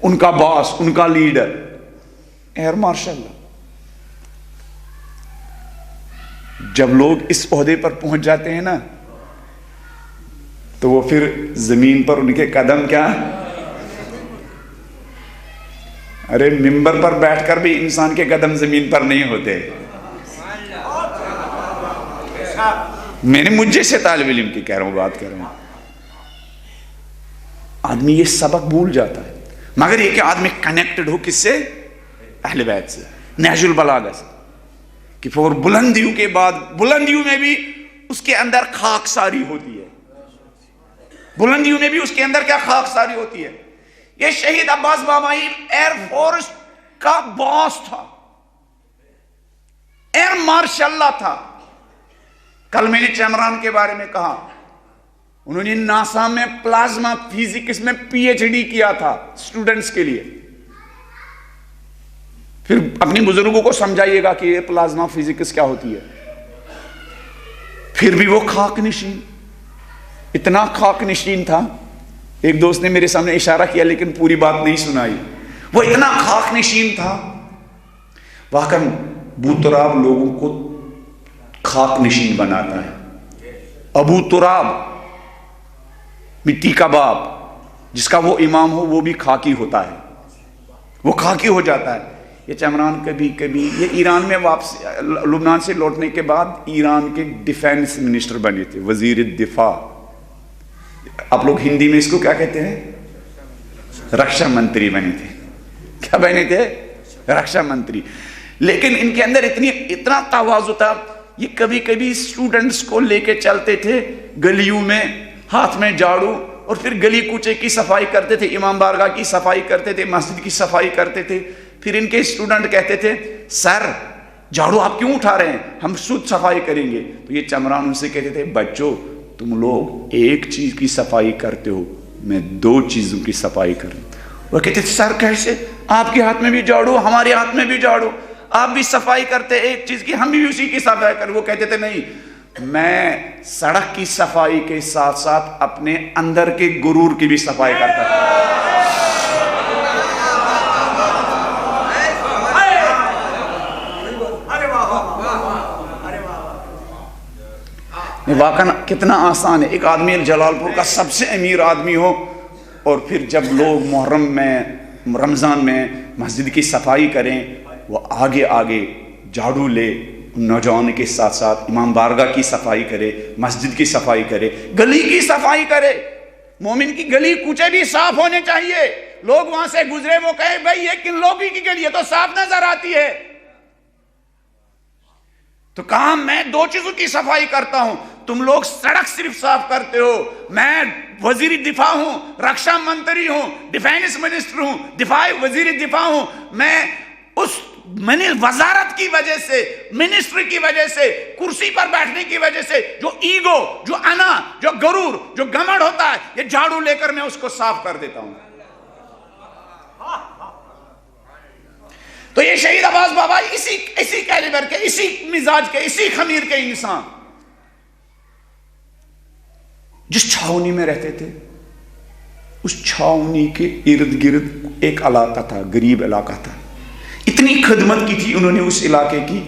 ان کا باس, ان کا لیڈر, ایئر مارشل اللہ. جب لوگ اس عہدے پر پہنچ جاتے ہیں نا تو وہ پھر زمین پر ان کے قدم کیا, ارے ممبر پر بیٹھ کر بھی انسان کے قدم زمین پر نہیں ہوتے. میں نے مجھ جیسے طالب علم کی کہہ رہا ہوں, بات کر رہا ہوں. آدمی یہ سبق بھول جاتا ہے, مگر یہ کہ آدمی کنیکٹڈ ہو کس سے؟ اہل بیت سے, نہج البلاغہ سے. کہ پھر بلندیوں کے بعد بلندیوں میں بھی اس کے اندر خاک ساری ہوتی ہے، بلندیوں میں بھی اس کے اندر کیا خاک ساری ہوتی ہے۔ یہ شہید عباس بابائی ایئر فورس کا باس تھا، ایئر مارشل اللہ تھا۔ کل میں نے چمران کے بارے میں کہا، انہوں نے ناسا میں پلازما فزکس میں پی ایچ ڈی کیا تھا اسٹوڈنٹس کے لیے۔ پھر اپنی بزرگوں کو سمجھائیے گا کہ یہ پلازما فزکس کیا ہوتی ہے۔ پھر بھی وہ خاک نشین، اتنا خاک نشین تھا۔ ایک دوست نے میرے سامنے اشارہ کیا لیکن پوری بات نہیں سنائی، وہ اتنا خاک نشین تھا۔ واقعاً ابو تراب لوگوں کو خاک نشین بناتا ہے۔ ابو تراب، مٹی کا باپ، جس کا وہ امام ہو وہ بھی خاکی ہوتا ہے، وہ خاکی ہو جاتا ہے۔ یہ چمران کبھی کبھی یہ ایران میں واپس لبنان سے لوٹنے کے بعد ایران کے ڈیفینس منسٹر بنے تھے، وزیر دفاع۔ آپ لوگ ہندی میں اس کو کیا کہتے ہیں؟ رکشا منتری بنے تھے۔ کیا بنے تھے؟ رکشا منتری۔ لیکن ان کے اندر اتنا تواضع تھا، یہ کبھی کبھی اسٹوڈنٹس کو لے کے چلتے تھے گلیوں میں، ہاتھ میں جھاڑو، اور پھر گلی کوچے کی صفائی کرتے تھے، امام بارگاہ کی صفائی کرتے تھے، مسجد کی صفائی کرتے تھے۔ پھر ان کے اسٹوڈنٹ کہتے تھے سر جھاڑو آپ کیوں اٹھا رہے ہیں، ہم خود صفائی کریں گے۔ تو یہ چمران ان سے کہتے تھے بچوں تم لوگ ایک چیز کی صفائی کرتے ہو، میں دو چیزوں کی صفائی کروں۔ وہ کہتے تھے سر کیسے؟ آپ کے ہاتھ میں بھی جھاڑو، ہمارے ہاتھ میں بھی جھاڑو، آپ بھی صفائی کرتے ایک چیز کی، ہم بھی اسی کی صفائی کریں۔ وہ کہتے تھے نہیں، میں سڑک کی صفائی کے ساتھ ساتھ اپنے اندر کے غرور کی بھی صفائی کرتا تھا۔ واقعا کتنا آسان ہے ایک آدمی جلال پور کا سب سے امیر آدمی ہو، اور پھر جب لوگ محرم میں رمضان میں مسجد کی صفائی کریں، وہ آگے آگے جھاڑو لے، نوجوان کے ساتھ ساتھ امام بارگاہ کی صفائی کرے، مسجد کی صفائی کرے، گلی کی صفائی کرے۔ مومن کی گلی کوچے بھی صاف ہونے چاہیے، لوگ وہاں سے گزرے وہ کہے بھائی یہ کن لوگوں کی گلی ہے تو صاف نظر آتی ہے۔ تو کہا میں دو چیزوں کی صفائی کرتا ہوں، تم لوگ سڑک صرف صاف کرتے ہو، میں وزیر دفاع ہوں، رکشا منتری ہوں، ڈیفینس منسٹر ہوں، وزیر دفاع ہوں۔ میں نے وزارت کی وجہ سے، منسٹر کی وجہ سے، کرسی پر بیٹھنے کی وجہ سے جو ایگو، جو انا، جو غرور، جو گھمنڈ ہوتا ہے، یہ جھاڑو لے کر میں اس کو صاف کر دیتا ہوں۔ تو یہ شہید عباس بابا اسی کیلیبر کے، اسی مزاج کے، اسی خمیر کے انسان، جس چھاونی میں رہتے تھے، اس چھاونی کے ارد گرد ایک علاقہ تھا، غریب علاقہ تھا، اتنی خدمت کی تھی انہوں نے اس علاقے کی۔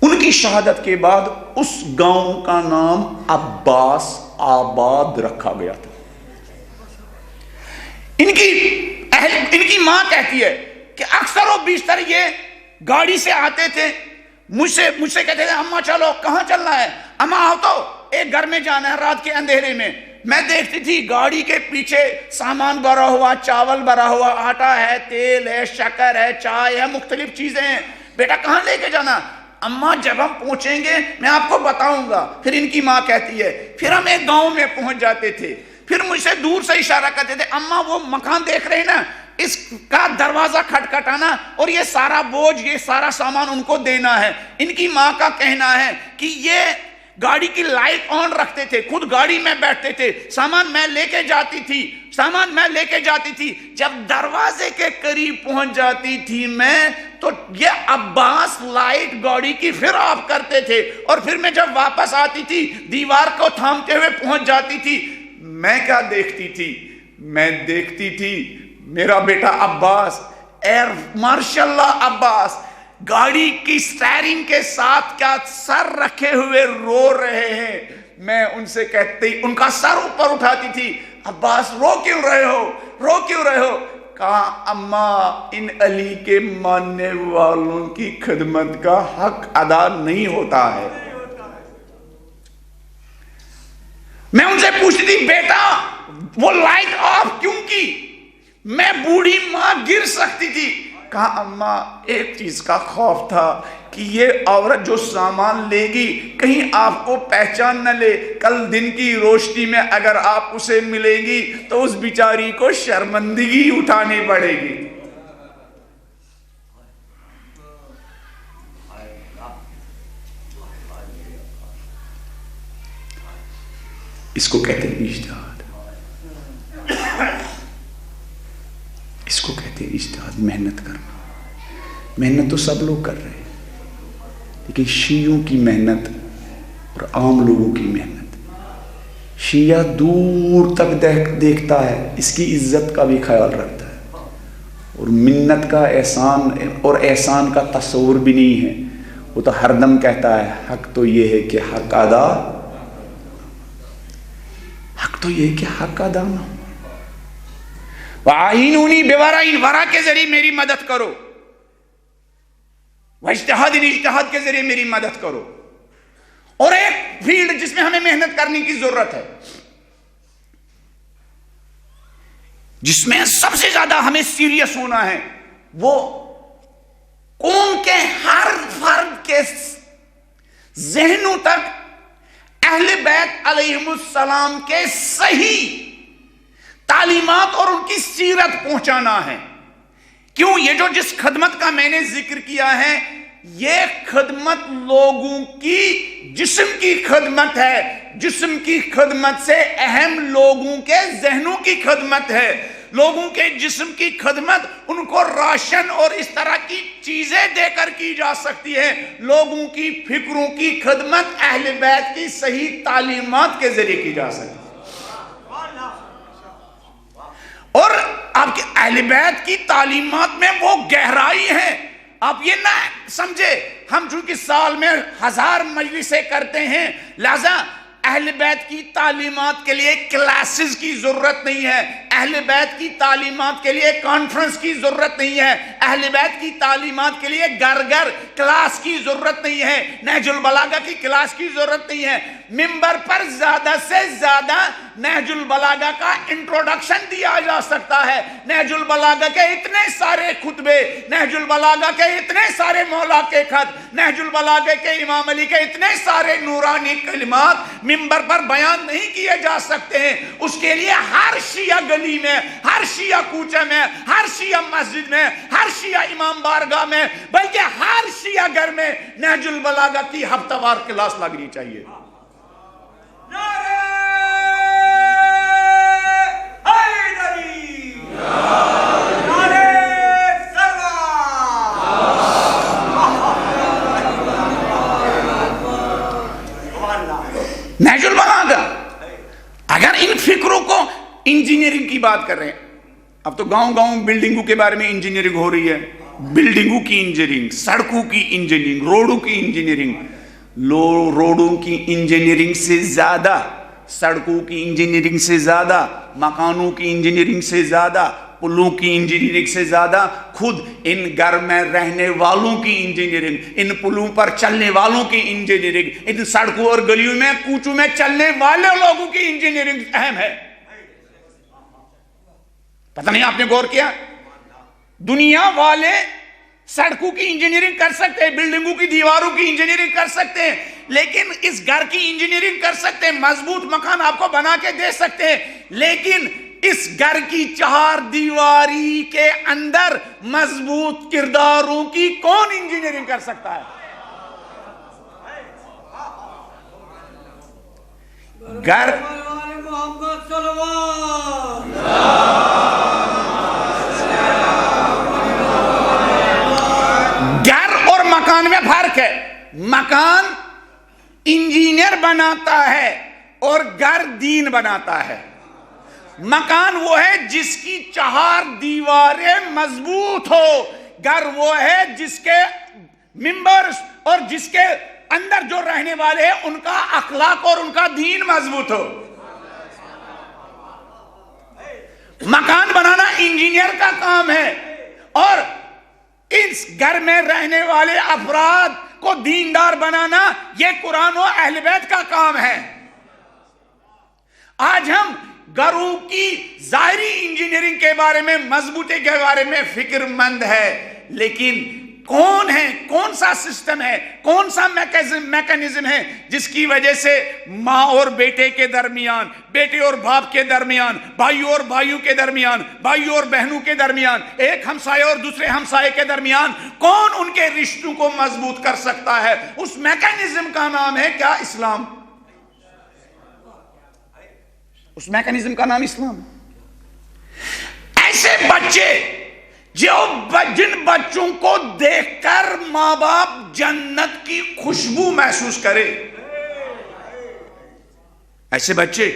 ان کی شہادت کے بعد اس گاؤں کا نام عباس آباد رکھا گیا تھا۔ ان کی ماں کہتی ہے کہ اکثر و بیشتر یہ گاڑی سے آتے تھے، مجھ سے کہتے تھے اماں چلو، کہاں چلنا ہے؟ اماں آؤ تو ایک گھر میں جانا ہے رات کے اندھیرے میں۔ میں دیکھتی تھی گاڑی کے پیچھے سامان بھرا ہوا، چاول بھرا ہوا، آٹا ہے، تیل ہے، شکر ہے، چائے ہے، مختلف چیزیں ہیں۔ بیٹا کہاں لے کے جانا؟ اماں جب ہم پہنچیں گے میں آپ کو بتاؤں گا۔ پھر ان کی ماں کہتی ہے پھر ہم ایک گاؤں میں پہنچ جاتے تھے، پھر مجھ سے دور سے اشارہ کرتے تھے اماں وہ مکان دیکھ رہے ہیں نا، اس کا دروازہ کھٹکھٹانا اور یہ سارا بوجھ، یہ سارا سامان ان کو دینا ہے۔ ان کی ماں کا کہنا ہے کہ یہ گاڑی کی لائٹ آن رکھتے تھے، خود گاڑی میں بیٹھتے تھے، سامان میں لے کے جاتی تھی، جب دروازے کے قریب پہنچ جاتی تھی میں تو یہ عباس لائٹ گاڑی کی پھر آف کرتے تھے، اور پھر میں جب واپس آتی تھی دیوار کو تھامتے ہوئے پہنچ جاتی تھی۔ میں کیا دیکھتی تھی؟ میں دیکھتی تھی میرا بیٹا عباس، ایئر مارشل اللہ عباس، گاڑی کی سٹیئرنگ کے ساتھ کیا سر رکھے ہوئے رو رہے ہیں۔ میں ان سے کہتی، ان کا سر اوپر اٹھاتی تھی، عباس رو کیوں رہے ہو؟ کہا اماں ان علی کے ماننے والوں کی خدمت کا حق ادا نہیں ہوتا ہے۔ میں ان سے پوچھتی تھی بیٹا وہ لائٹ آف کیوں کی؟ میں بوڑھی ماں گر سکتی تھی۔ کہا اماں ایک چیز کا خوف تھا کہ یہ عورت جو سامان لے گی کہیں آپ کو پہچان نہ لے، کل دن کی روشنی میں اگر آپ اسے ملے گی تو اس بیچاری کو شرمندگی اٹھانی پڑے گی۔ اس کو کہتے ہیں اجتہاد، اس کو کہتے ہیں اجتہاد، محنت کرنا۔ محنت تو سب لوگ کر رہے ہیں، لیکن شیعوں کی محنت اور عام لوگوں کی محنت، شیعہ دور تک دیکھتا ہے، اس کی عزت کا بھی خیال رکھتا ہے، اور منت کا احسان اور احسان کا تصور بھی نہیں ہے۔ وہ تو ہر دم کہتا ہے حق تو یہ ہے کہ حق ادا، حق تو یہ ہے کہ حق ادا نہ ہو۔ وَعَيْنُونِي بِوَرَعٍ، ورع کے ذریعے میری مدد کرو، وَاجْتِہَادٍ، اجتہاد کے ذریعے میری مدد کرو۔ اور ایک فیلڈ جس میں ہمیں محنت کرنے کی ضرورت ہے، جس میں سب سے زیادہ ہمیں سیریس ہونا ہے، وہ قوم کے ہر فرد کے ذہنوں تک اہل بیت علیہم السلام کے صحیح تعلیمات اور ان کی سیرت پہنچانا ہے۔ کیوں؟ یہ جس خدمت کا میں نے ذکر کیا ہے، یہ خدمت لوگوں کی جسم کی خدمت ہے، جسم کی خدمت سے اہم لوگوں کے ذہنوں کی خدمت ہے۔ لوگوں کے جسم کی خدمت ان کو راشن اور اس طرح کی چیزیں دے کر کی جا سکتی ہے، لوگوں کی فکروں کی خدمت اہل بیت کی صحیح تعلیمات کے ذریعے کی جا سکتی ہے۔ اور آپ کے اہل بیت کی تعلیمات میں وہ گہرائی ہے، آپ یہ نہ سمجھے ہم چونکہ سال میں 1000 مجلسیں کرتے ہیں لہذا اہل بیت کی تعلیمات کے لیے کلاسز کی ضرورت نہیں ہے، اہل بیت کی تعلیمات کے لیے کانفرنس کی ضرورت نہیں ہے، اہل بیت کی تعلیمات کے لیے گھر گھر کلاس کی ضرورت نہیں ہے، نہج البلاغہ کی کلاس کی ضرورت نہیں ہے۔ ممبر پر زیادہ سے زیادہ نہج البلاغہ کا انٹروڈکشن دیا جا سکتا ہے، نہج البلاغہ کے اتنے سارے خطبے، نہج البلاغہ کے اتنے سارے مولا کے خط، نہج البلاغہ کے امام علی کے اتنے سارے نورانی کلمات ممبر پر بیان نہیں کیے جا سکتے ہیں۔ اس کے لیے ہر شیعہ گلی میں، ہر شیعہ کوچے میں، ہر شیعہ مسجد میں، ہر شیعہ امام بارگاہ میں، بلکہ ہر شیعہ گھر میں نہج البلاغہ کی ہفتہ وار کلاس لگنی چاہیے۔ نہج البلاغہ، اگر ان فکروں کو انجینئرنگ کی بات کر رہے ہیں، اب تو گاؤں گاؤں بلڈنگوں کے بارے میں انجینئرنگ ہو رہی ہے، بلڈنگوں کی انجینئرنگ، سڑکوں کی انجینئرنگ، روڈوں کی انجینئرنگ، روڈوں کی انجینئرنگ سے زیادہ، سڑکوں کی انجینئرنگ سے زیادہ، مکانوں کی انجینئرنگ سے زیادہ، پلوں کی انجینئرنگ سے زیادہ خود ان گھر میں رہنے والوں کی انجینئرنگ، ان پلوں پر چلنے والوں کی انجینئرنگ، ان سڑکوں اور گلیوں میں کوچوں میں چلنے والے لوگوں کی انجینئرنگ اہم ہے۔ پتہ نہیں آپ نے غور کیا؟ دنیا والے سڑکوں کی انجینئرنگ کر سکتے ہیں، بلڈنگوں کی دیواروں کی انجینئرنگ کر سکتے ہیں، لیکن اس گھر کی انجینئرنگ کر سکتے ہیں، مضبوط مکان آپ کو بنا کے دے سکتے ہیں، لیکن اس گھر کی 4 دیواری کے اندر مضبوط کرداروں کی کون انجینئرنگ کر سکتا ہے؟ گھر اور مکان میں فرق ہے۔ مکان انجینئر بناتا ہے اور گھر دین بناتا ہے۔ مکان وہ ہے جس کی 4 دیواریں مضبوط ہو، گھر وہ ہے جس کے ممبرز اور جس کے اندر جو رہنے والے ہیں ان کا اخلاق اور ان کا دین مضبوط ہو۔ مکان بنانا انجینئر کا کام ہے اور اس گھر میں رہنے والے افراد کو دیندار بنانا یہ قرآن و اہل بیت کا کام ہے۔ آج ہم گھروں کی ظاہری انجینئرنگ کے بارے میں، مضبوطی کے بارے میں فکر مند ہے، لیکن کون ہے، کون سا سسٹم ہے، کون سا میکانزم ہے جس کی وجہ سے ماں اور بیٹے کے درمیان، بیٹے اور باپ کے درمیان، بھائیوں اور بھائیوں کے درمیان، بھائیوں اور بہنوں کے درمیان، ایک ہمسائے اور دوسرے ہمسائے کے درمیان کون ان کے رشتوں کو مضبوط کر سکتا ہے؟ اس میکانزم کا نام ہے کیا؟ اسلام۔ اس میکانزم کا نام اسلام۔ ایسے بچے جن بچوں کو دیکھ کر ماں باپ جنت کی خوشبو محسوس کرے، ایسے بچے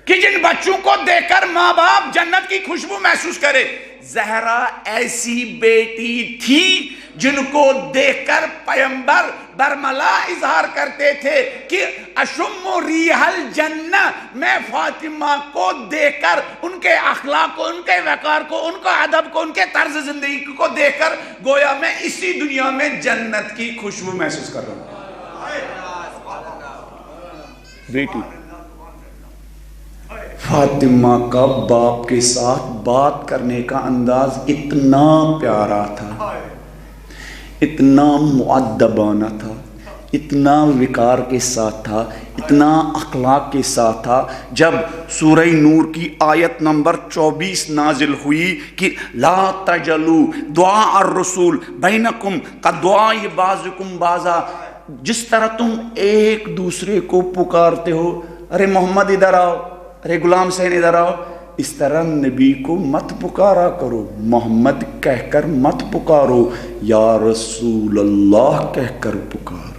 کہ جن بچوں کو دیکھ کر ماں باپ جنت کی خوشبو محسوس کرے۔ زہرا ایسی بیٹی تھی جن کو دیکھ کر پیغمبر برملا اظہار کرتے تھے کہ اشم ریح الجنہ، میں فاطمہ کو دیکھ کر، ان کے اخلاق کو، ان کے وقار کو، ان کا ادب کو، ان کے طرز زندگی کو دیکھ کر گویا میں اسی دنیا میں جنت کی خوشبو محسوس کر رہا ہوں۔ بیٹی فاطمہ کا باپ کے ساتھ بات کرنے کا انداز اتنا پیارا تھا، اتنا مؤدبانہ تھا، اتنا وقار کے ساتھ تھا، اتنا اخلاق کے ساتھ تھا۔ جب سورہ نور کی آیت نمبر 24 نازل ہوئی کہ لا تجلوا دعاء الرسول بینکم کدعاء بعضکم بعضا، جس طرح تم ایک دوسرے کو پکارتے ہو، ارے محمد ادھر آؤ، ارے غلام حسین ادھر آؤ، اس طرح نبی کو مت پکارا کرو، محمد کہہ کر مت پکارو، یا رسول اللہ کہہ کر پکارو۔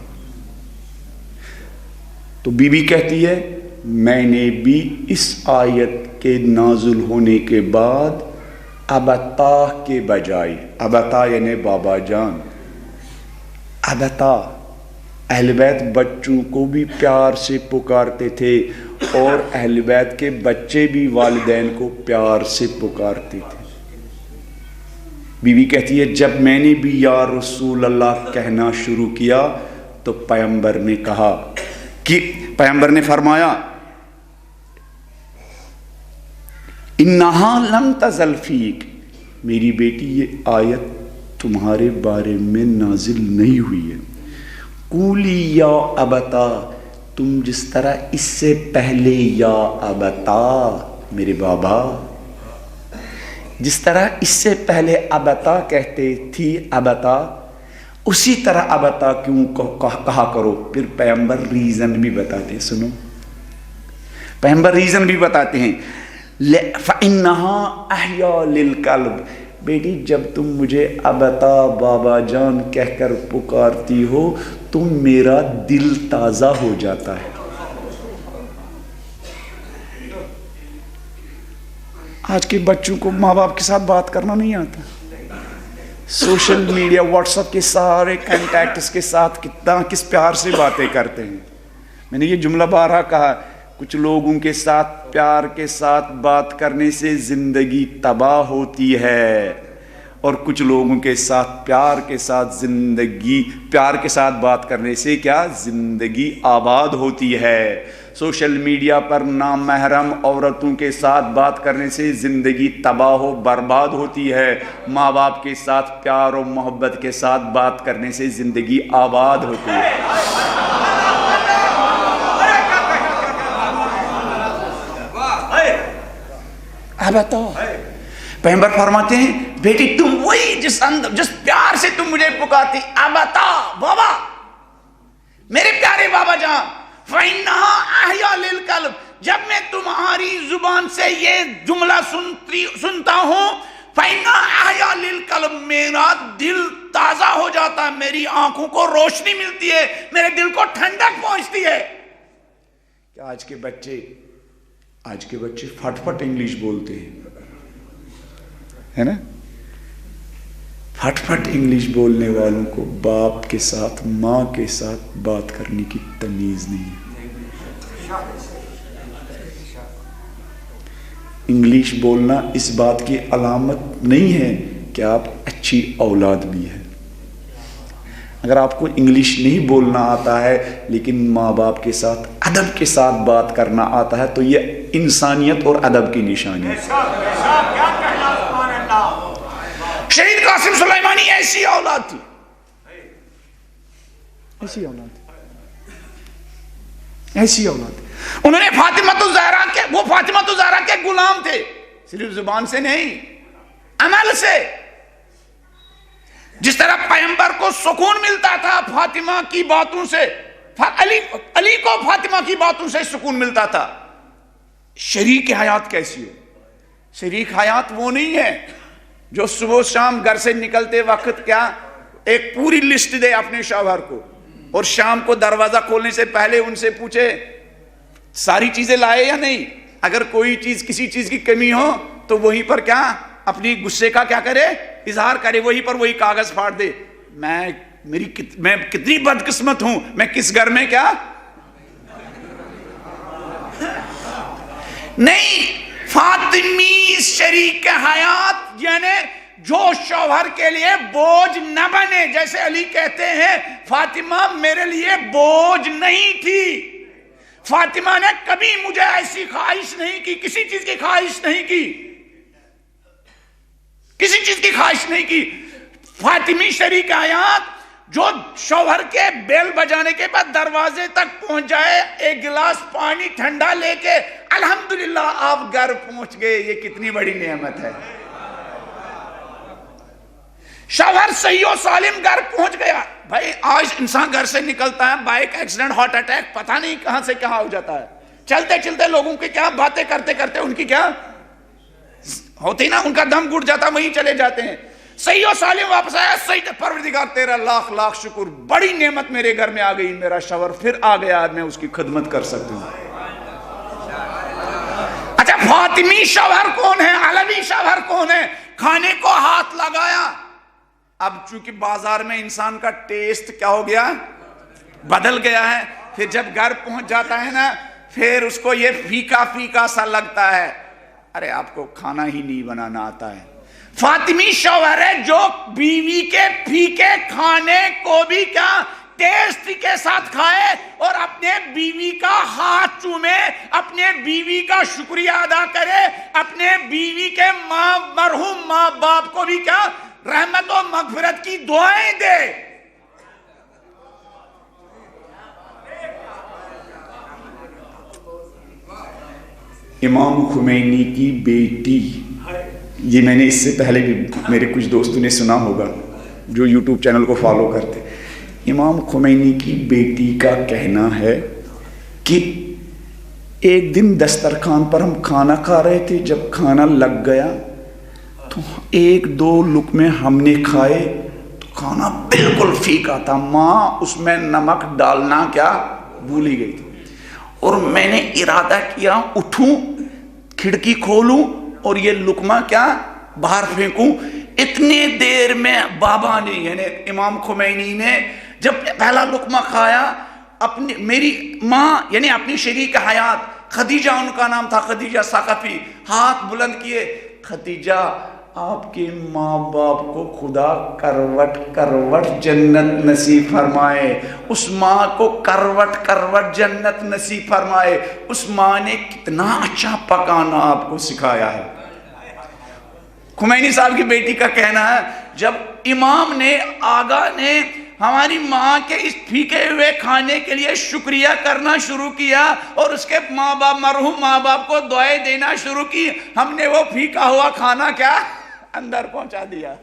تو بی بی کہتی ہے میں نے بھی اس آیت کے نازل ہونے کے بعد ابتا کے بجائے، ابتا یعنی بابا جان، ابتا، اہل بیت بچوں کو بھی پیار سے پکارتے تھے اور اہل بیت کے بچے بھی والدین کو پیار سے پکارتے تھے۔ بی بی کہتی ہے جب میں نے بھی یا رسول اللہ کہنا شروع کیا تو پیغمبر نے کہا کہ پیغمبر نے فرمایا انہا لم تزل فیک، میری بیٹی یہ آیت تمہارے بارے میں نازل نہیں ہوئی ہے، قولی یا ابتا، تم جس طرح اس سے پہلے یا ابتا میرے بابا، جس طرح اس سے پہلے ابتا کہتے تھی ابتا، اسی طرح ابتا کیوں کہا کرو۔ پھر پیغمبر ریزن بھی بتاتے ہیں، سنو پیغمبر ریزن بھی بتاتے ہیں، فَإِنَّهَا أَحْيَا لِلْقَلْبِ، بیٹی جب تم مجھے ابتا بابا جان کہہ کر پکارتی ہو تو میرا دل تازہ ہو جاتا ہے۔ آج کے بچوں کو ماں باپ کے ساتھ بات کرنا نہیں آتا، سوشل میڈیا واٹس ایپ کے سارے کانٹیکٹس کے ساتھ کس پیار سے باتیں کرتے ہیں۔ میں نے یہ جملہ بارہا کہا، کچھ لوگوں کے ساتھ پیار کے ساتھ بات کرنے سے زندگی تباہ ہوتی ہے اور کچھ لوگوں کے ساتھ پیار کے ساتھ بات کرنے سے کیا زندگی آباد ہوتی ہے۔ سوشل میڈیا پر نامحرم عورتوں کے ساتھ بات کرنے سے زندگی تباہ و برباد ہوتی ہے، ماں باپ کے ساتھ پیار و محبت کے ساتھ بات کرنے سے زندگی آباد ہوتی ہے۔ بتاؤ پیغمبر فرماتے ہیں بیٹی تم وہی جس پیار سے تم مجھے پکارتی، ابتا بابا، میرے پیارے بابا جان، فَإِنَّهَا أَحْيَا لِلْقَلْبِ، جب میں تمہاری زبان سے یہ جملہ سنتا ہوں، فَإِنَّهَا أَحْيَا لِلْقَلْبِ، میرا دل تازہ ہو جاتا ہے، میری آنکھوں کو روشنی ملتی ہے، میرے دل کو ٹھنڈک پہنچتی ہے۔ کہ آج کے بچے پھٹ پھٹ انگلش بولتے ہیں، ہے نا؟ پھٹ پھٹ انگلش بولنے والوں کو باپ کے ساتھ ماں کے ساتھ بات کرنے کی تمیز نہیں ہے۔ انگلش بولنا اس بات کی علامت نہیں ہے کہ آپ اچھی اولاد بھی ہیں۔ اگر آپ کو انگلش نہیں بولنا آتا ہے لیکن ماں باپ کے ساتھ ادب کے ساتھ بات کرنا آتا ہے تو یہ انسانیت اور ادب کی نشانی ہے۔ شہید قاسم سلیمانی ایسی اولاد تھی، ایسی اولاد، ایسی اولاد. انہوں نے فاطمہ الزہرا کے، وہ فاطمہ الزہرا کے غلام تھے، صرف زبان سے نہیں، عمل سے. جس طرح پیغمبر کو سکون ملتا تھا فاطمہ کی باتوں سے، علی کو فاطمہ کی باتوں سے سکون ملتا تھا. شریک حیات کیسی ہو؟ شریک حیات وہ نہیں ہے جو صبح شام گھر سے نکلتے وقت کیا ایک پوری لسٹ دے اپنے شوہر کو، اور شام کو دروازہ کھولنے سے پہلے ان سے پوچھے ساری چیزیں لائے یا نہیں. اگر کوئی چیز، کسی چیز کی کمی ہو تو وہیں پر کیا اپنی غصے کا کیا کرے، اظہار کرے، وہیں پر وہی کاغذ پھاڑ دے. میں کتنی بدقسمت ہوں، میں کس گھر میں کیا نہیں. فاطمی شریک حیات یعنی جو شوہر کے لیے بوجھ نہ بنے. جیسے علی کہتے ہیں فاطمہ میرے لیے بوجھ نہیں تھی، فاطمہ نے کبھی مجھے ایسی خواہش نہیں کی، کسی چیز کی خواہش نہیں کی، کسی چیز کی خواہش نہیں کی. فاطمی شریک حیات جو شوہر کے بیل بجانے کے بعد دروازے تک پہنچ جائے، ایک گلاس پانی ٹھنڈا لے کے الحمدللہ آپ گھر پہنچ گئے، یہ کتنی بڑی نعمت ہے. شوہر صحیح و سالم گھر پہنچ گیا. بھائی آج انسان گھر سے نکلتا ہے، بائک ایکسیڈنٹ، ہارٹ اٹیک، پتہ نہیں کہاں سے کہاں ہو جاتا ہے. چلتے چلتے لوگوں کے کیا باتیں کرتے کرتے ان کی کیا ہوتی نا، ان کا دم گھٹ جاتا، وہیں چلے جاتے ہیں. صحیح و سالم واپس آیا، صحیح، پروردگار تیرا لاکھ لاکھ شکر، بڑی نعمت میرے گھر میں آ گئی، میرا شوہر پھر آ گیا، میں اس کی خدمت کر سکتا ہوں. اچھا فاطمی شوہر کون ہے، علوی شوہر کون ہے؟ کھانے کو ہاتھ لگایا. اب چونکہ بازار میں انسان کا ٹیسٹ کیا ہو گیا، بدل گیا ہے. پھر جب گھر پہنچ جاتا ہے نا، پھر اس کو یہ پھیکا پھیکا سا لگتا ہے. ارے آپ کو کھانا ہی نہیں بنانا آتا ہے. فاطمی شوہر ہے جو بیوی کے پھیکے کھانے کو بھی کیا ٹیسٹ کے ساتھ کھائے، اور اپنے بیوی کا ہاتھ چومے، اپنے بیوی کا شکریہ ادا کرے، اپنے بیوی کے مرحوم ماں باپ کو بھی کیا رحمت و مغفرت کی دعائیں دے. امام خمینی کی بیٹی، یہ میں نے اس سے پہلے بھی میرے کچھ دوستوں نے سنا ہوگا جو یوٹیوب چینل کو فالو کرتے. امام خمینی کی بیٹی کا کہنا ہے کہ ایک دن دسترخوان پر ہم کھانا کھا رہے تھے، جب کھانا لگ گیا تو ایک دو لقمے ہم نے کھائے تو کھانا بالکل پھیکا تھا. ماں اس میں نمک ڈالنا کیا بھول ہی گئی تھی، اور میں نے ارادہ کیا اٹھوں، کھڑکی کھولوں اور یہ لقمہ کیا باہر پھینکوں. اتنے دیر میں بابا نے یعنی امام خمینی نے جب پہلا لقمہ کھایا، اپنی میری ماں یعنی اپنی شریک حیات خدیجہ، ان کا نام تھا خدیجہ ثقفی، ہاتھ بلند کیے، خدیجہ آپ کے ماں باپ کو خدا کروٹ کروٹ جنت نصیب فرمائے، اس ماں کو کروٹ کروٹ جنت نصیب فرمائے. اس ماں نے کتنا اچھا پکانا آپ کو سکھایا ہے. خمینی صاحب کی بیٹی کا کہنا ہے جب امام نے، آغا نے ہماری ماں کے اس پھیکے ہوئے کھانے کے لیے شکریہ کرنا شروع کیا اور اس کے ماں باپ، مرحوم ماں باپ کو دعائیں دینا شروع کی، ہم نے وہ پھیکا ہوا کھانا کیا اندر پہنچا دیا.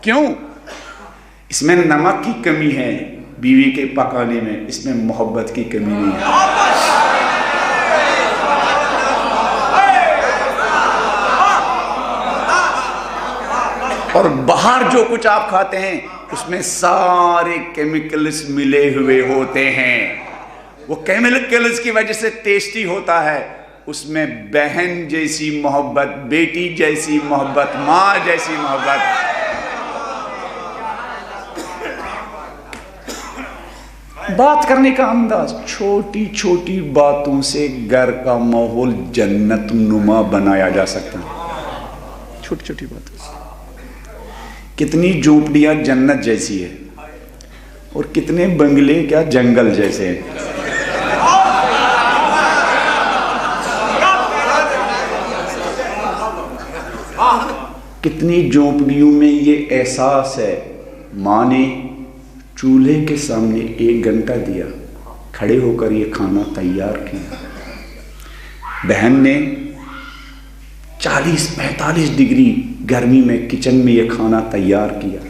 کیوں؟ اس میں نمک کی کمی ہے بیوی کے پکانے میں، اس میں محبت کی کمی نہیں ہے. اور باہر جو کچھ آپ کھاتے ہیں اس میں سارے کیمیکلز ملے ہوئے ہوتے ہیں. وہ کیمیکلز کی وجہ سے ٹیسٹی ہوتا ہے. اس میں بہن جیسی محبت، بیٹی جیسی محبت، ماں جیسی محبت. بات کرنے کا انداز، چھوٹی چھوٹی باتوں سے گھر کا ماحول جنت نما بنایا جا سکتا ہے. چھوٹی چھوٹی باتوں سے کتنی جھونپڑیاں جنت جیسی ہے اور کتنے بنگلے کیا جنگل جیسے ہیں. کتنی جھونپڑیوں میں یہ احساس ہے، ماں نے چولہے کے سامنے 1 گھنٹہ دیا، کھڑے ہو کر یہ کھانا تیار کیا، بہن نے 40-45 ڈگری گرمی میں کچن میں یہ کھانا تیار کیا،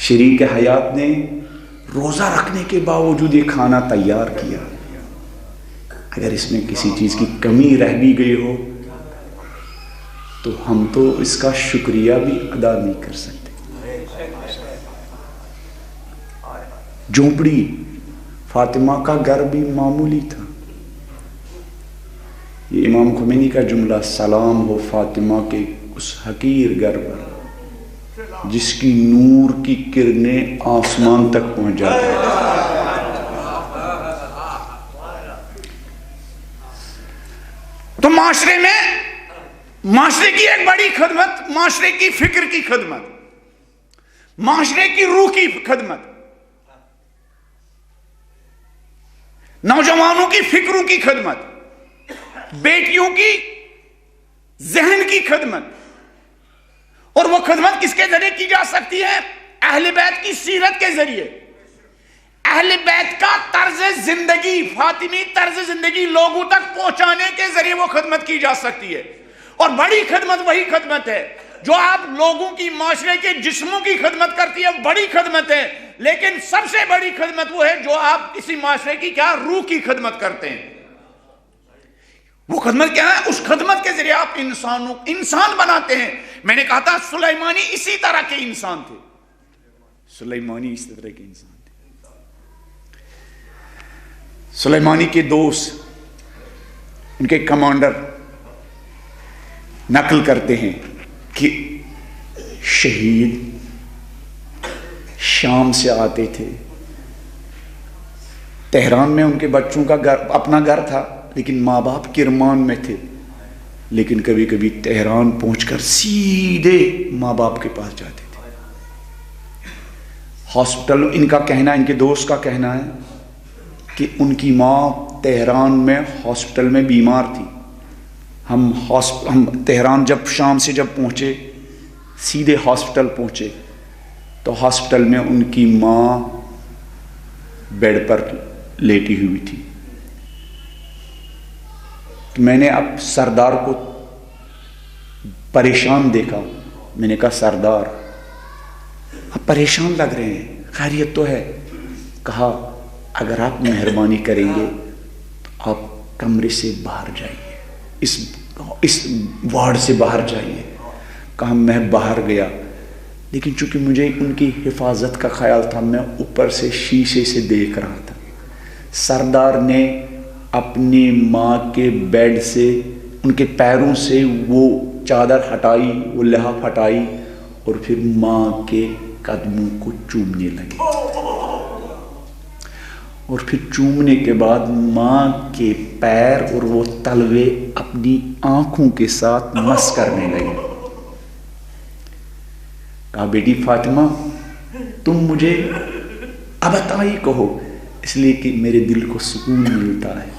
شریک حیات نے روزہ رکھنے کے باوجود یہ کھانا تیار کیا۔ اگر اس میں کسی چیز کی کمی رہ بھی گئی ہو تو ہم تو اس کا شکریہ بھی ادا نہیں کر سکتے۔ جھونپڑی، فاطمہ کا گھر بھی معمولی تھا۔ یہ امام خمینی کا جملہ، سلام ہو فاطمہ کے اس حقیر گھر پر جس کی نور کی کرنیں آسمان تک پہنچ جاتی ہیں۔ تو معاشرے میں، معاشرے کی ایک بڑی خدمت، معاشرے کی فکر کی خدمت، معاشرے کی روح کی خدمت، نوجوانوں کی فکروں کی خدمت، بیٹیوں کی ذہن کی خدمت۔ اور وہ خدمت کس کے ذریعے کی جا سکتی ہے؟ اہل بیت کی سیرت کے ذریعے، اہل بیت کا طرز زندگی، فاطمی طرز زندگی لوگوں تک پہنچانے کے ذریعے وہ خدمت کی جا سکتی ہے۔ اور بڑی خدمت وہی خدمت ہے جو آپ لوگوں کی، معاشرے کے جسموں کی خدمت کرتی ہے، بڑی خدمت ہے۔ لیکن سب سے بڑی خدمت وہ ہے جو آپ کسی معاشرے کی کیا؟ روح کی خدمت کرتے ہیں۔ وہ خدمت کیا ہے؟ اس خدمت کے ذریعے آپ انسان بناتے ہیں۔ میں نے کہا تھا سلیمانی اسی طرح کے انسان تھے، سلیمانی اسی طرح کے انسان تھے۔ سلیمانی کے دوست، ان کے کمانڈر نقل کرتے ہیں کہ شہید شام سے آتے تھے، تہران میں ان کے بچوں کا اپنا گھر تھا لیکن ماں باپ کرمان میں تھے، لیکن کبھی کبھی تہران پہنچ کر سیدھے ماں باپ کے پاس جاتے تھے۔ ہاسپٹل، ان کا کہنا، ان کے دوست کا کہنا ہے کہ ان کی ماں تہران میں ہاسپٹل میں بیمار تھی۔ ہم تہران شام سے جب پہنچے، سیدھے ہاسپٹل پہنچے تو ہاسپٹل میں ان کی ماں بیڈ پر لیٹی ہوئی تھی۔ میں نے اب سردار کو پریشان دیکھا، میں نے کہا سردار آپ پریشان لگ رہے ہیں، خیریت تو ہے؟ کہا اگر آپ مہربانی کریں گے تو آپ کمرے سے باہر جائیے، اس وارڈ سے باہر جائیے۔ کہا میں باہر گیا، لیکن چونکہ مجھے ان کی حفاظت کا خیال تھا، میں اوپر سے شیشے سے دیکھ رہا تھا۔ سردار نے اپنی ماں کے بیڈ سے، ان کے پیروں سے وہ چادر ہٹائی، وہ لحاف ہٹائی اور پھر ماں کے قدموں کو چومنے لگے، اور پھر چومنے کے بعد ماں کے پیر اور وہ تلوے اپنی آنکھوں کے ساتھ مس کرنے لگے۔ کہا بیٹی فاطمہ تم مجھے اب عطائی کہو، اس لیے کہ میرے دل کو سکون ملتا ہے،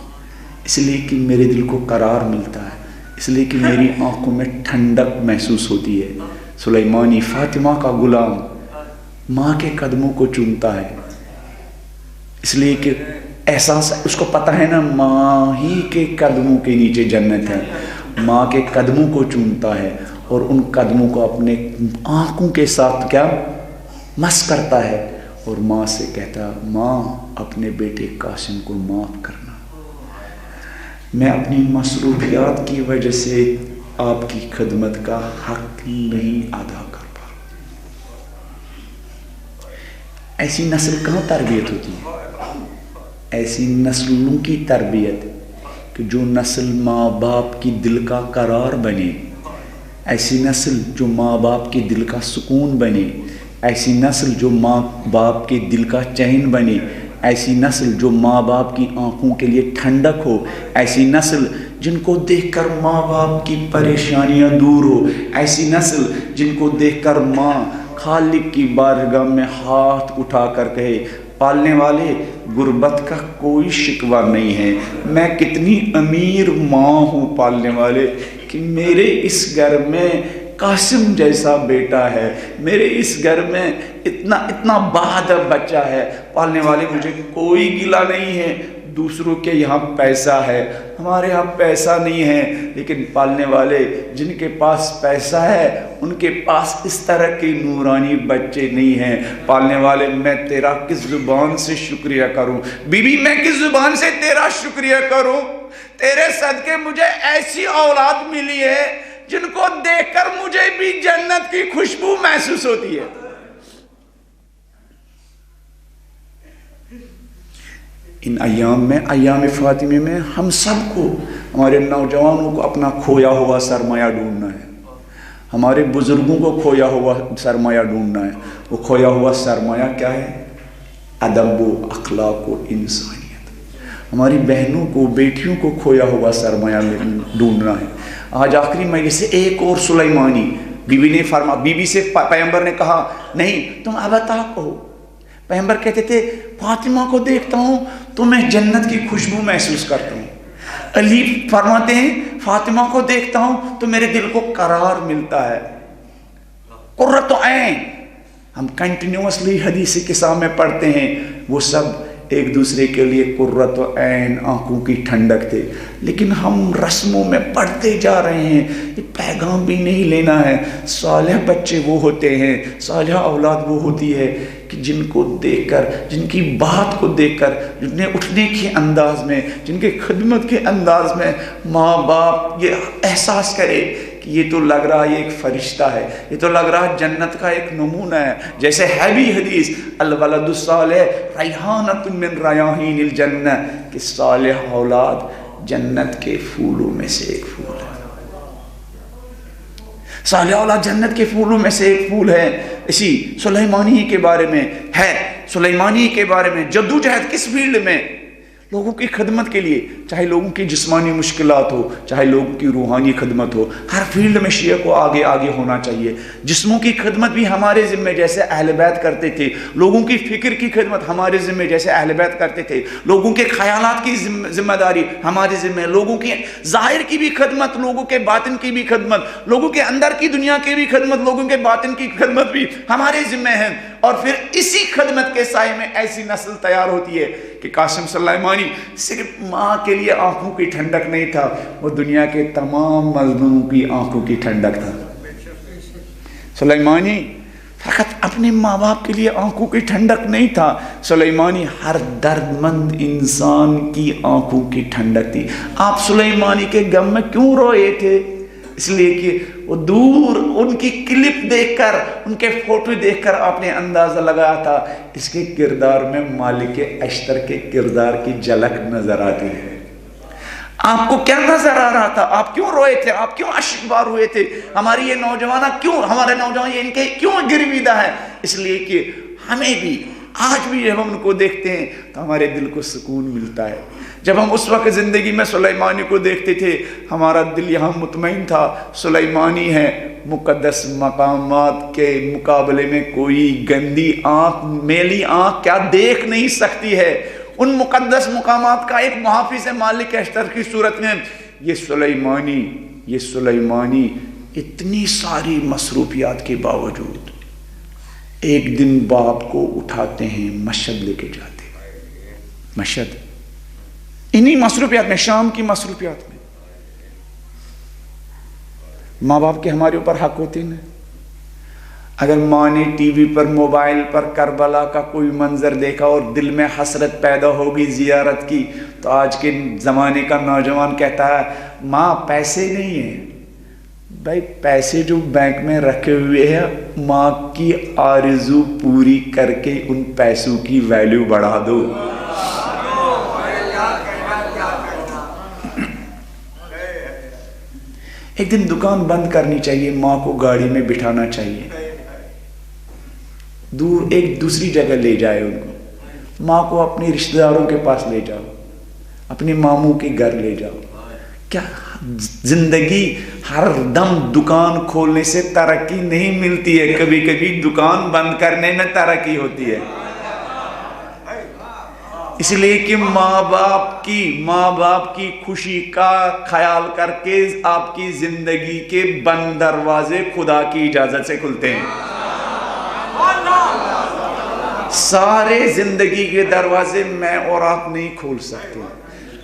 اس لیے کہ میرے دل کو قرار ملتا ہے، اس لیے کہ میری آنکھوں میں ٹھنڈک محسوس ہوتی ہے۔ سلیمانی فاطمہ کا غلام ماں کے قدموں کو چومتا ہے، اس لیے کہ احساس، اس کو پتہ ہے نا ماں ہی کے قدموں کے نیچے جنت ہے، ماں کے قدموں کو چومتا ہے اور ان قدموں کو اپنے آنکھوں کے ساتھ کیا مس کرتا ہے، اور ماں سے کہتا ماں اپنے بیٹے قاسم کو معاف کرنا، میں اپنی مصروفیات کی وجہ سے آپ کی خدمت کا حق نہیں ادا کر پا۔ ایسی نسل کہاں تربیت ہوتی ہے؟ ایسی نسلوں کی تربیت کہ جو نسل ماں باپ کی دل کا قرار بنے، ایسی نسل جو ماں باپ کے دل کا سکون بنے، ایسی نسل جو ماں باپ کے دل کا چین بنے، ایسی نسل جو ماں باپ کی آنکھوں کے لیے ٹھنڈک ہو، ایسی نسل جن کو دیکھ کر ماں باپ کی پریشانیاں دور ہو، ایسی نسل جن کو دیکھ کر ماں خالق کی بارگاہ میں ہاتھ اٹھا کر کہے پالنے والے غربت کا کوئی شکوہ نہیں ہے، میں کتنی امیر ماں ہوں پالنے والے کہ میرے اس گھر میں قاسم جیسا بیٹا ہے، میرے اس گھر میں اتنا بہادر بچہ ہے، پالنے والے مجھے کوئی گلہ نہیں ہے۔ دوسروں کے یہاں پیسہ ہے، ہمارے یہاں پیسہ نہیں ہے، لیکن پالنے والے جن کے پاس پیسہ ہے ان کے پاس اس طرح کے نورانی بچے نہیں ہیں۔ پالنے والے میں تیرا کس زبان سے شکریہ کروں، بی بی میں کس زبان سے تیرا شکریہ کروں، تیرے صدقے مجھے ایسی اولاد ملی ہے جن کو دیکھ کر مجھے بھی جنت کی خوشبو محسوس ہوتی ہے۔ ان ایام میں، ایام فاطمہ میں ہم سب کو، ہمارے نوجوانوں کو اپنا کھویا ہوا سرمایہ ڈھونڈنا ہے، ہمارے بزرگوں کو کھویا ہوا سرمایہ ڈھونڈنا ہے۔ وہ کھویا ہوا سرمایہ کیا ہے؟ ادب و اخلاق و انسانیت۔ ہماری بہنوں کو، بیٹیوں کو کھویا ہوا سرمایہ ڈھونڈنا ہے۔ آج آخری مجلس سے ایک اور سلیمانی، بیوی نے بی بی سے پیغمبر نے کہا نہیں تم ابتا کہو۔ پیغمبر کہتے تھے فاطمہ کو دیکھتا ہوں تو میں جنت کی خوشبو محسوس کرتا ہوں۔ علی فرماتے ہیں فاطمہ کو دیکھتا ہوں تو میرے دل کو قرار ملتا ہے، قرۃ عین۔ ہم کنٹینیوسلی حدیث کساں میں پڑھتے ہیں، وہ سب ایک دوسرے کے لیے قرۃ عین، آنکھوں کی ٹھنڈک تھے، لیکن ہم رسموں میں پڑھتے جا رہے ہیں۔ یہ پیغام بھی نہیں لینا ہے۔ صالح بچے وہ ہوتے ہیں، صالح اولاد وہ ہوتی ہے کہ جن کو دیکھ کر، جن کی بات کو دیکھ کر، جن کے اٹھنے کے انداز میں، جن کے خدمت کے انداز میں ماں باپ یہ احساس کرے کہ یہ تو لگ رہا ہے ایک فرشتہ ہے، یہ تو لگ رہا ہے جنت کا ایک نمونہ ہے۔ جیسے ہے بھی حدیث الولد الصالح ریحانۃ من ریاحین الجنہ، کہ صالح اولاد جنت کے پھولوں میں سے ایک پھول ہے۔ صالح اولاد جنت کے پھولوں میں سے ایک پھول ہے۔ اسی سلیمانی کے بارے میں ہے، سلیمانی کے بارے میں جدوجہد کس فیلڈ میں؟ لوگوں کی خدمت کے لیے، چاہے لوگوں کی جسمانی مشکلات ہو، چاہے لوگوں کی روحانی خدمت ہو، ہر فیلڈ میں شیعہ کو آگے آگے ہونا چاہیے۔ جسموں کی خدمت بھی ہمارے ذمہ جیسے اہل بیت کرتے تھے، لوگوں کی فکر کی خدمت ہمارے ذمہ جیسے اہل بیت کرتے تھے، لوگوں کے خیالات کی ذمہ داری ہمارے ذمہ، لوگوں کی ظاہر کی بھی خدمت، لوگوں کے باطن کی بھی خدمت، لوگوں کے اندر کی دنیا کی بھی خدمت، لوگوں کے باطن کی خدمت بھی ہمارے ذمہ ہے۔ اور پھر اسی خدمت کے سائے میں ایسی نسل تیار ہوتی ہے کہ قاسم سلیمانی صرف ماں کے لیے آنکھوں کی ٹھنڈک نہیں تھا، وہ دنیا کے تمام مظلوموں کی آنکھوں کی ٹھنڈک تھا۔ سلیمانی فقط اپنے ماں باپ کے لیے آنکھوں کی ٹھنڈک نہیں تھا، سلیمانی ہر درد مند انسان کی آنکھوں کی ٹھنڈک تھی۔ آپ سلیمانی کے غم میں کیوں روئے تھے؟ اس لیے کہ وہ دور ان کی کلپ دیکھ کر، ان کے فوٹو دیکھ کر آپ نے اندازہ لگایا تھا اس کے کردار میں مالک اشتر کے کردار کی جھلک نظر آتی ہے۔ آپ کو کیا نظر آ رہا تھا؟ آپ کیوں روئے تھے؟ آپ کیوں اشک بار ہوئے تھے؟ ہماری یہ نوجوانہ کیوں، ہمارے نوجوان یہ ان کے کیوں گرویدہ ہے؟ اس لیے کہ ہمیں بھی آج بھی جب ہم ان کو دیکھتے ہیں تو ہمارے دل کو سکون ملتا ہے۔ جب ہم اس وقت زندگی میں سلیمانی کو دیکھتے تھے ہمارا دل یہاں مطمئن تھا، سلیمانی ہے، مقدس مقامات کے مقابلے میں کوئی گندی آنکھ، میلی آنکھ کیا دیکھ نہیں سکتی ہے۔ ان مقدس مقامات کا ایک محافظ ہے مالک اشتر کی صورت میں۔ یہ سلیمانی اتنی ساری مصروفیات کے باوجود ایک دن باپ کو اٹھاتے ہیں، مشہد لے کے جاتے ہیں، مشہد، انہی مصروفیات میں، شام کی مصروفیات میں۔ ماں باپ کے ہمارے اوپر حق ہوتے ہیں۔ اگر ماں نے ٹی وی پر، موبائل پر کربلا کا کوئی منظر دیکھا اور دل میں حسرت پیدا ہوگی زیارت کی، تو آج کے زمانے کا نوجوان کہتا ہے ماں پیسے نہیں ہیں۔ بھائی پیسے جو بینک میں رکھے ہوئے ہیں، ماں کی آرزو پوری کر کے ان پیسوں کی ویلیو بڑھا دو۔ ایک دن دکان بند کرنی چاہیے، ماں کو گاڑی میں بٹھانا چاہیے، دور ایک دوسری جگہ لے جائے ان کو، ماں کو اپنے رشتہ داروں کے پاس لے جاؤ، اپنے ماموں کے گھر لے جاؤ۔ کیا زندگی ہر دم دکان کھولنے سے ترقی نہیں ملتی ہے، کبھی کبھی دکان بند کرنے میں ترقی ہوتی ہے۔ اس لیے کہ ماں باپ کی خوشی کا خیال کر کے آپ کی زندگی کے بند دروازے خدا کی اجازت سے کھلتے ہیں. سارے زندگی کے دروازے میں اور آپ نہیں کھول سکتے.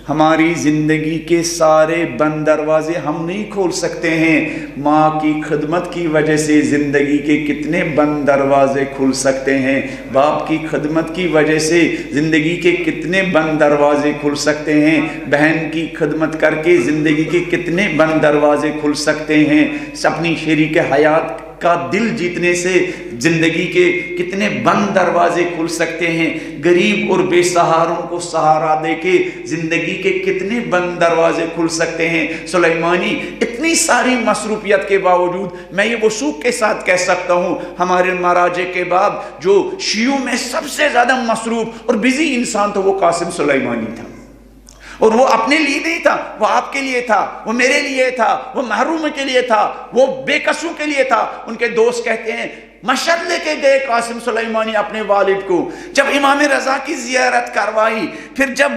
ہماری زندگی کے سارے بند دروازے ہم نہیں کھول سکتے ہیں. ماں کی خدمت کی وجہ سے زندگی کے کتنے بند دروازے کھل سکتے ہیں. باپ کی خدمت کی وجہ سے زندگی کے کتنے بند دروازے کھل سکتے ہیں. بہن کی خدمت کر کے زندگی کے کتنے بند دروازے کھل سکتے ہیں. اپنی شریک حیات کا دل جیتنے سے زندگی کے کتنے بند دروازے کھل سکتے ہیں. غریب اور بے سہاروں کو سہارا دے کے زندگی کے کتنے بند دروازے کھل سکتے ہیں. سلیمانی اتنی ساری مصروفیت کے باوجود میں یہ وثوق کے ساتھ کہہ سکتا ہوں ہمارے مراجع کے بعد جو شیعوں میں سب سے زیادہ مصروف اور بزی انسان تھا وہ قاسم سلیمانی تھا. اور وہ اپنے لیے نہیں تھا، وہ آپ کے لیے تھا، وہ میرے لیے تھا، وہ محروم کے لیے تھا، وہ بے کسوں کے لیے تھا. ان کے دوست کہتے ہیں مشہد لے کے گئے قاسم سلیمانی اپنے والد کو. جب امام رضا کی زیارت کروائی، پھر جب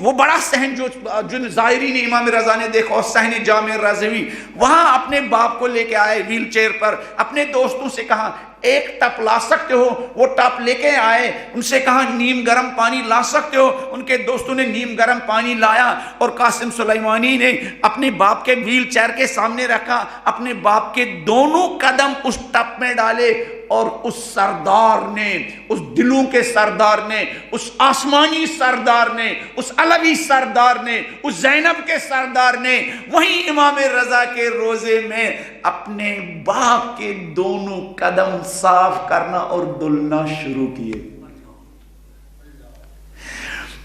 وہ بڑا صحن جو زائرین امام رضا نے دیکھا، صحن جامع رضوی، وہاں اپنے باپ کو لے کے آئے ویل چیئر پر. اپنے دوستوں سے کہا ایک ٹپ لا سکتے ہو؟ وہ ٹپ لے کے آئے. ان سے کہا نیم گرم پانی لا سکتے ہو؟ ان کے دوستوں نے نیم گرم پانی لایا اور قاسم سلیمانی نے اپنے باپ کے ویل چیئر کے سامنے رکھا. اپنے باپ کے دونوں قدم اس ٹپ میں ڈالے اور اس سردار نے، اس دلوں کے سردار نے، اس آسمانی سردار نے، اس علوی سردار نے، اس زینب کے سردار نے وہیں امام رضا کے روزے میں اپنے باپ کے دونوں قدم صاف کرنا اور دھلنا شروع کیے.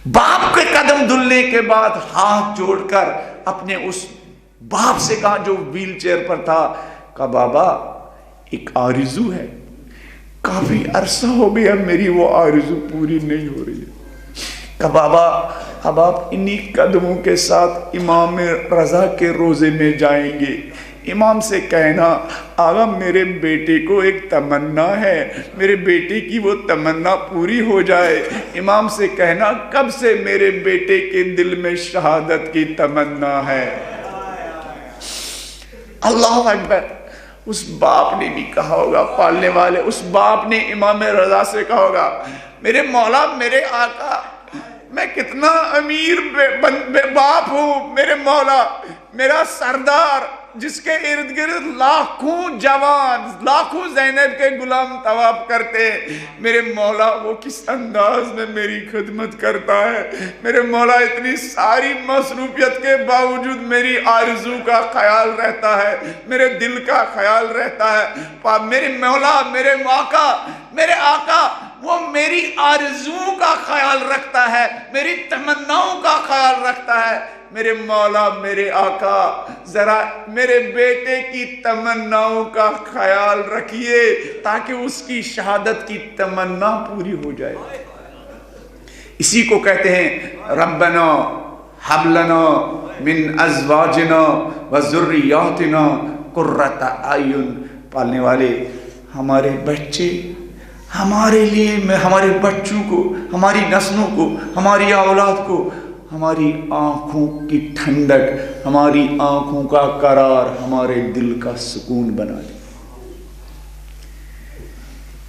باپ کے قدم دھلنے کے بعد ہاتھ جوڑ کر اپنے اس باپ سے کہا جو ویل چیئر پر تھا، کہا بابا ایک آرزو ہے، کافی عرصہ ہو گیا میری وہ آرزو پوری نہیں ہو رہی ہے. کہا بابا اب آپ انہی قدموں کے ساتھ امام رضا کے روزے میں جائیں گے. امام سے کہنا آقا میرے بیٹے کو ایک تمنا ہے، میرے بیٹے کی وہ تمنا پوری ہو جائے. امام سے کہنا کب سے میرے بیٹے کے دل میں شہادت کی تمنا ہے. اللہ اکبر. اس باپ نے بھی کہا ہوگا، پالنے والے اس باپ نے امام رضا سے کہا ہوگا میرے مولا میرے آقا میں کتنا امیر باپ ہوں، میرے مولا میرا سردار جس کے ارد گرد لاکھوں جوان، لاکھوں زینب کے غلام طواف کرتے، میرے مولا وہ کس انداز میں میری خدمت کرتا ہے. میرے مولا اتنی ساری مصروفیت کے باوجود میری آرزو کا خیال رہتا ہے، میرے دل کا خیال رہتا ہے. میرے مولا میرے آقا وہ میری آرزوؤں کا خیال رکھتا ہے، میری تمناؤں کا خیال رکھتا ہے. میرے مولا میرے آقا ذرا میرے بیٹے کی تمناؤں کا خیال رکھیے تاکہ اس کی شہادت کی تمنا پوری ہو جائے. اسی کو کہتے ہیں ربنا ہب لنا من ازواجنا وذریاتنا قرۃ اعین. پالنے والے ہمارے بچے ہمارے لیے، ہمارے بچوں کو، ہماری نسلوں کو، ہماری اولاد کو ہماری آنکھوں کی ٹھنڈک، ہماری آنکھوں کا قرار، ہمارے دل کا سکون بنا دے.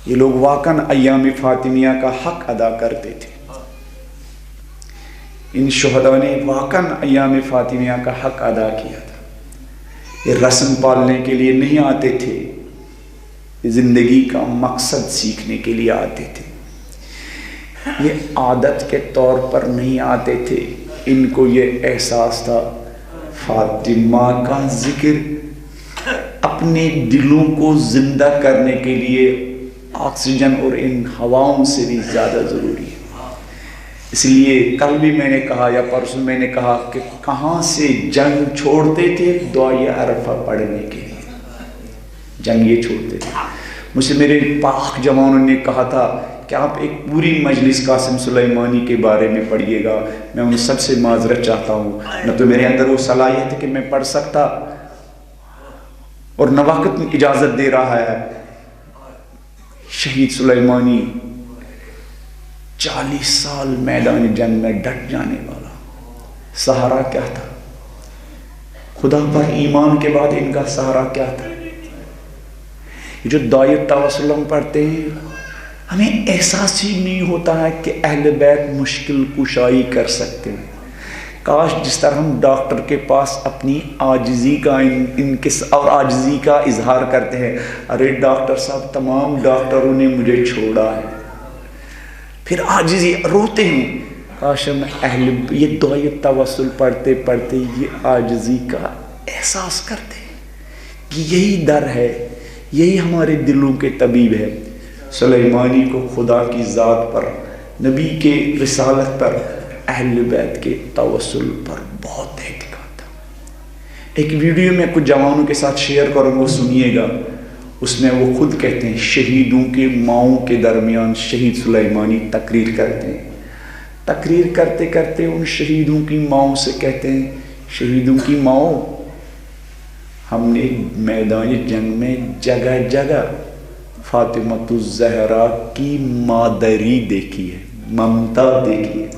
یہ لوگ واقعاً ایام فاطمیہ کا حق ادا کرتے تھے. ان شہداء نے واقعاً ایام فاطمیہ کا حق ادا کیا تھا. یہ رسم پالنے کے لیے نہیں آتے تھے، زندگی کا مقصد سیکھنے کے لیے آتے تھے. یہ عادت کے طور پر نہیں آتے تھے، ان کو یہ احساس تھا فاطمہ کا ذکر اپنے دلوں کو زندہ کرنے کے لیے آکسیجن اور ان ہواؤں سے بھی زیادہ ضروری ہے. اس لیے کل بھی میں نے کہا یا پرسوں میں نے کہا کہ کہاں سے جنگ چھوڑتے تھے دعائے عرفہ پڑھنے کے لیے. جنگ یہ چھوڑتے تھے. مجھ سے میرے پاک جوانوں نے کہا تھا کہ آپ ایک پوری مجلس قاسم سلیمانی کے بارے میں پڑھیے گا. میں ان سب سے معذرت چاہتا ہوں، نہ تو میرے اندر وہ صلاحیت ہے کہ میں پڑھ سکتا اور نہ وقت اجازت دے رہا ہے. شہید سلیمانی 40 سال میدان جنگ میں ڈٹ جانے والا، سہارا کیا تھا؟ خدا پر ایمان کے بعد ان کا سہارا کیا تھا؟ یہ جو دعائے توسل ہم پڑھتے ہیں، ہمیں احساس ہی نہیں ہوتا ہے کہ اہل بیت مشکل کشائی کر سکتے ہیں۔ کاش جس طرح ہم ڈاکٹر کے پاس اپنی عاجزی کا اور عاجزی کا اظہار کرتے ہیں، ارے ڈاکٹر صاحب تمام ڈاکٹروں نے مجھے چھوڑا ہے، پھر عاجزی روتے ہیں، کاش ہم یہ دعائے توسل پڑھتے پڑھتے یہ عاجزی کا احساس کرتے ہیں کہ یہی در ہے، یہی ہمارے دلوں کے طبیب ہے۔ سلیمانی کو خدا کی ذات پر، نبی کے رسالت پر، اہل بیت کے توسل پر بہت اعتقاد تھا۔ ایک ویڈیو میں کچھ جوانوں کے ساتھ شیئر کروں گا، سنیے گا۔ اس میں وہ خود کہتے ہیں شہیدوں کے ماؤں کے درمیان شہید سلیمانی تقریر کرتے ہیں، تقریر کرتے کرتے ان شہیدوں کی ماؤں سے کہتے ہیں، شہیدوں کی ماؤں، ہم نے میدان جنگ میں جگہ جگہ فاطمۃ الزہرا کی مادری دیکھی ہے، ممتا دیکھی ہے۔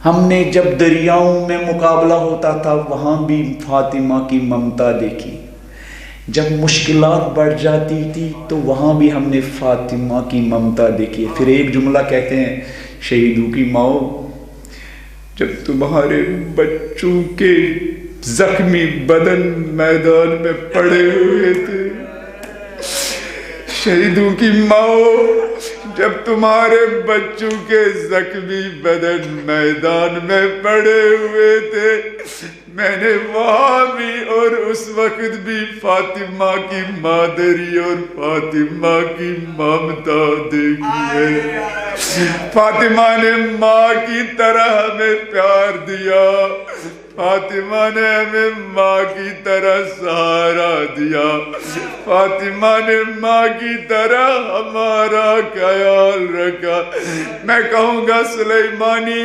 ہم نے جب دریاؤں میں مقابلہ ہوتا تھا وہاں بھی فاطمہ کی ممتا دیکھی، جب مشکلات بڑھ جاتی تھی تو وہاں بھی ہم نے فاطمہ کی ممتا دیکھی ہے۔ پھر ایک جملہ کہتے ہیں شہیدوں کی ماؤں، جب تمہارے بچوں کے زخمی بدن میدان میں پڑے ہوئے تھے، شہیدوں کی ماؤں، جب تمہارے بچوں کے زخمی بدن میدان میں پڑے ہوئے تھے، میں نے وہاں بھی اور اس وقت بھی فاطمہ کی مادری اور فاطمہ کی ممتا دیکھی ہے۔ فاطمہ نے ماں کی طرح ہمیں پیار دیا، فاطمہ نے ہمیں ماں کی طرح سہارا دیا، فاطمہ نے ماں کی طرح ہمارا خیال رکھا۔ میں کہوں گا سلیمانی،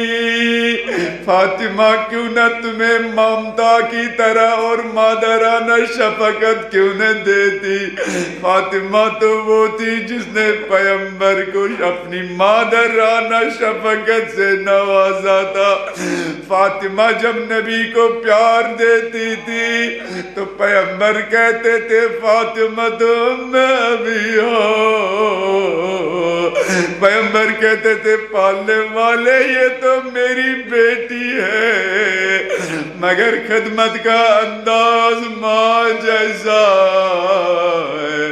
فاطمہ کیوں نہ تمہیں ممتا کی طرح اور مادرانہ شفقت کیوں نہ دیتی؟ فاطمہ تو وہ تھی جس نے پیغمبر کو اپنی مادرانہ شفقت سے نوازا تھا۔ فاطمہ جب نبی کو پیار دیتی تھی تو پیغمبر کہتے تھے فاطمہ تم بھی ہو، پیغمبر کہتے تھے پالنے والے یہ تو میری بیٹی ہے، مگر خدمت کا انداز ماں جیسا ہے۔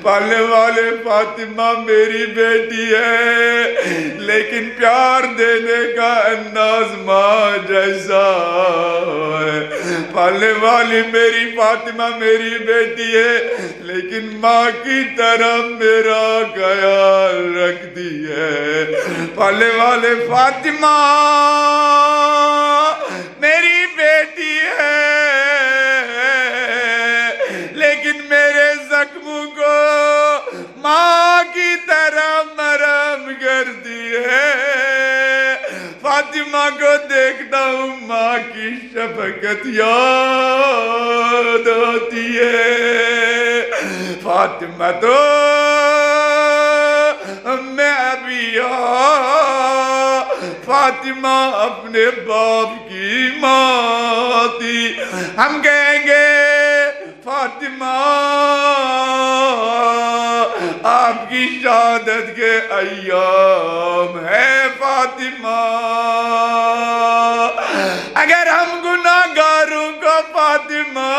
پالنے والے فاطمہ میری بیٹی ہے لیکن پیار دینے کا انداز ماں جیسا ہے۔ پالنے والی میری فاطمہ میری بیٹی ہے لیکن ماں کی طرح میرا خیال رکھتی ہے۔ پالنے والے فاطمہ میری بیٹی ہے لیکن میرے زخموں کو ماں کی طرح مرہم کرتی ہے۔ فاطمہ کو دیکھتا ہوں ماں کی شفقت یاد آتی ہے۔ فاطمہ تو میں ابھی فاطمہ اپنے باپ کی ماں تھی، ہم کہیں گے فاطمہ آپ کی شہادت کے ایام ہے فاطمہ۔ اگر ہم گناہگاروں کو فاطمہ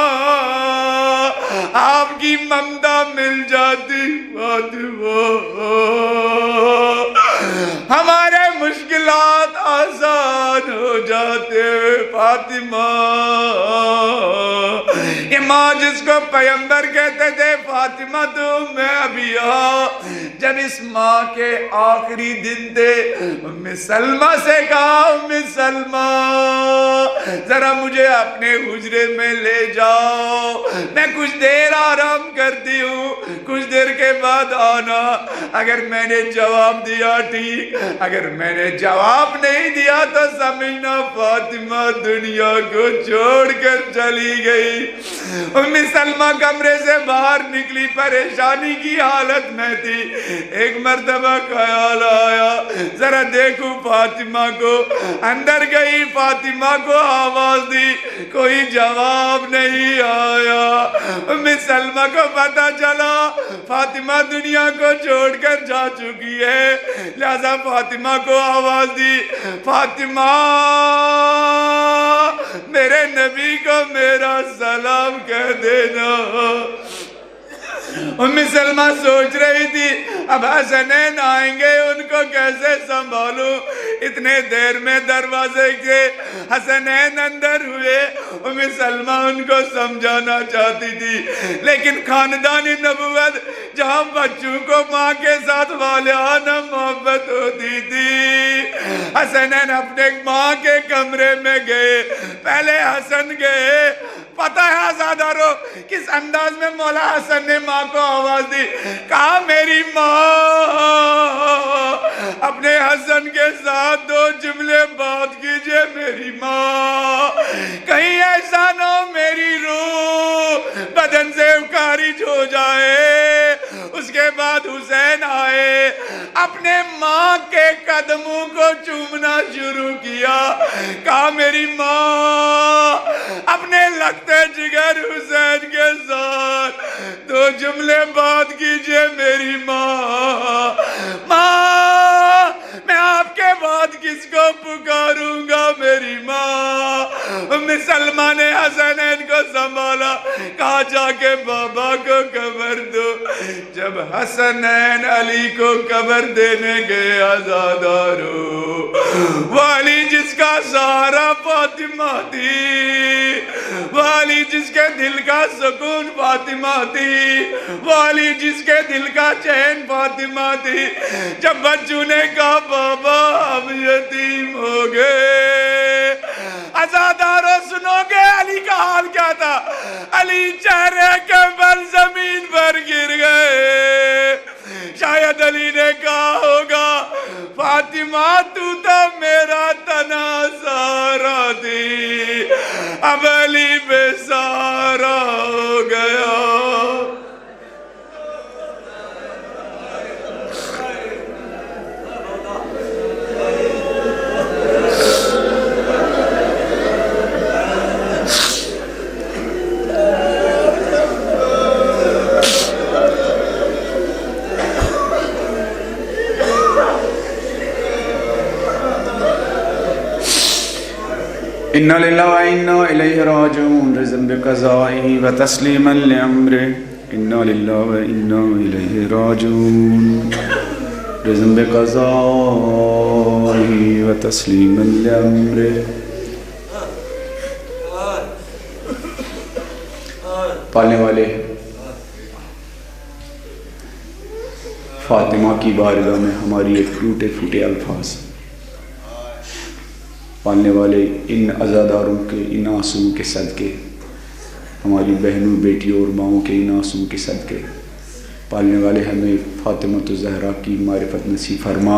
آپ کی ممتا مل جاتی فاطمہ، ہمارے مشکلات آسان ہو جاتے فاطمہ۔ یہ ماں جس کو پیغمبر کہتے تھے فاطمہ تم میں ابھی آ، جب اس ماں کے آخری دن تھے ام سلمہ سے کہا ام سلمہ ذرا مجھے اپنے حجرے میں لے جاؤ، میں کچھ دیر آرام کرتی ہوں، کچھ دیر کے بعد آنا۔ اگر میں نے جواب دیا ٹھیک، اگر میں نے جواب نہیں دیا تو سمجھنا فاطمہ دنیا کو چھوڑ کر چلی گئی۔ ام سلمہ کمرے سے باہر نکلی، پریشانی کی حالت میں تھی۔ ایک مرتبہ خیال آیا ذرا دیکھوں فاطمہ کو، اندر گئی، فاطمہ کو آواز دی، کوئی جواب نہیں آیا۔ ام سلمہ کو پتہ چلا فاطمہ دنیا کو چھوڑ کر جا چکی ہے، لہذا فاطمہ کو آواز دی، فاطمہ میرے نبی کو میرا سلام کہہ دینا۔ ام سلمہ سوچ رہی تھی اب حسنین آئیں گے، ان کو کیسے سنبھالوں۔ اتنے دیر میں دروازے کے حسنین اندر ہوئے۔ ام سلمہ ان کو سمجھانا چاہتی تھی، لیکن خاندانی نبوت جہاں بچوں کو ماں کے ساتھ والہانہ محبت ہوتی تھی، حسنین اپنے ماں کے کمرے میں گئے۔ پہلے حسن گئے، پتہ ہے آزادارو کس انداز میں مولا حسن نے ماں کو آواز دی، کہا میری ماں، اپنے حسن کے ساتھ دو جملے بات کیجئے میری ماں، کہیں ایسا نہ ہو میری روح بدن سے خارج ہو جائے۔ اس کے بعد حسین آئے، اپنے ماں کے قدموں کو چومنا شروع کیا، کہا میری ماں، اپنے لگتے جگر حسین کے ساتھ دو جملے بات کیجئے میری ماں۔ ماں میں آپ کے بعد کس کو پکاروں گا میری ماں۔ ام سلمہ نے حسنین کو سنبھالا، کہا جا کے بابا کو قبر دو۔ جب حسنین علی کو قبر دینے گئے آزادارو، وہ علی جس کا سہارا فاطمہ تھی، وہ علی جس کے دل کا سکون فاطمہ تھی، وہ علی جس کے دل کا چین فاطمہ تھی، جب بچوں نے کہا بابا ہم یتیم ہو گئے، عزادارو سنو گے علی کا حال کیا تھا؟ علی چہرے کے بل زمین پر گر گئے۔ شاید علی نے کہا ہوگا فاطمہ تو میرا تنہا سہارا تھی، اب علی بے سہارا ہو گیا۔ اِنَّا لِلَّهِ وَإِنَّا إِلَيْهِ رَاجِعُونَ رِزْقًا بِقَضَائِهِ وَتَسْلِيمًا لِأَمْرِهِ اِنَّا لِلَّهِ وَإِنَّا إِلَيْهِ رَاجِعُونَ رِزْقًا بِقَضَائِهِ وَتَسْلِيمًا لِأَمْرِهِ۔ پالنے والے فاطمہ کی بارگاہ میں ہماری ایک ٹوٹے پھوٹے الفاظ، پالنے والے ان عزاداروں کے ان آنسوؤں کے صدقے، ہماری بہنوں بیٹیوں اور ماؤں کے ان آنسوؤں کے صدقے، پالنے والے ہمیں فاطمۃ الزہرا کی معرفت نصیب فرما،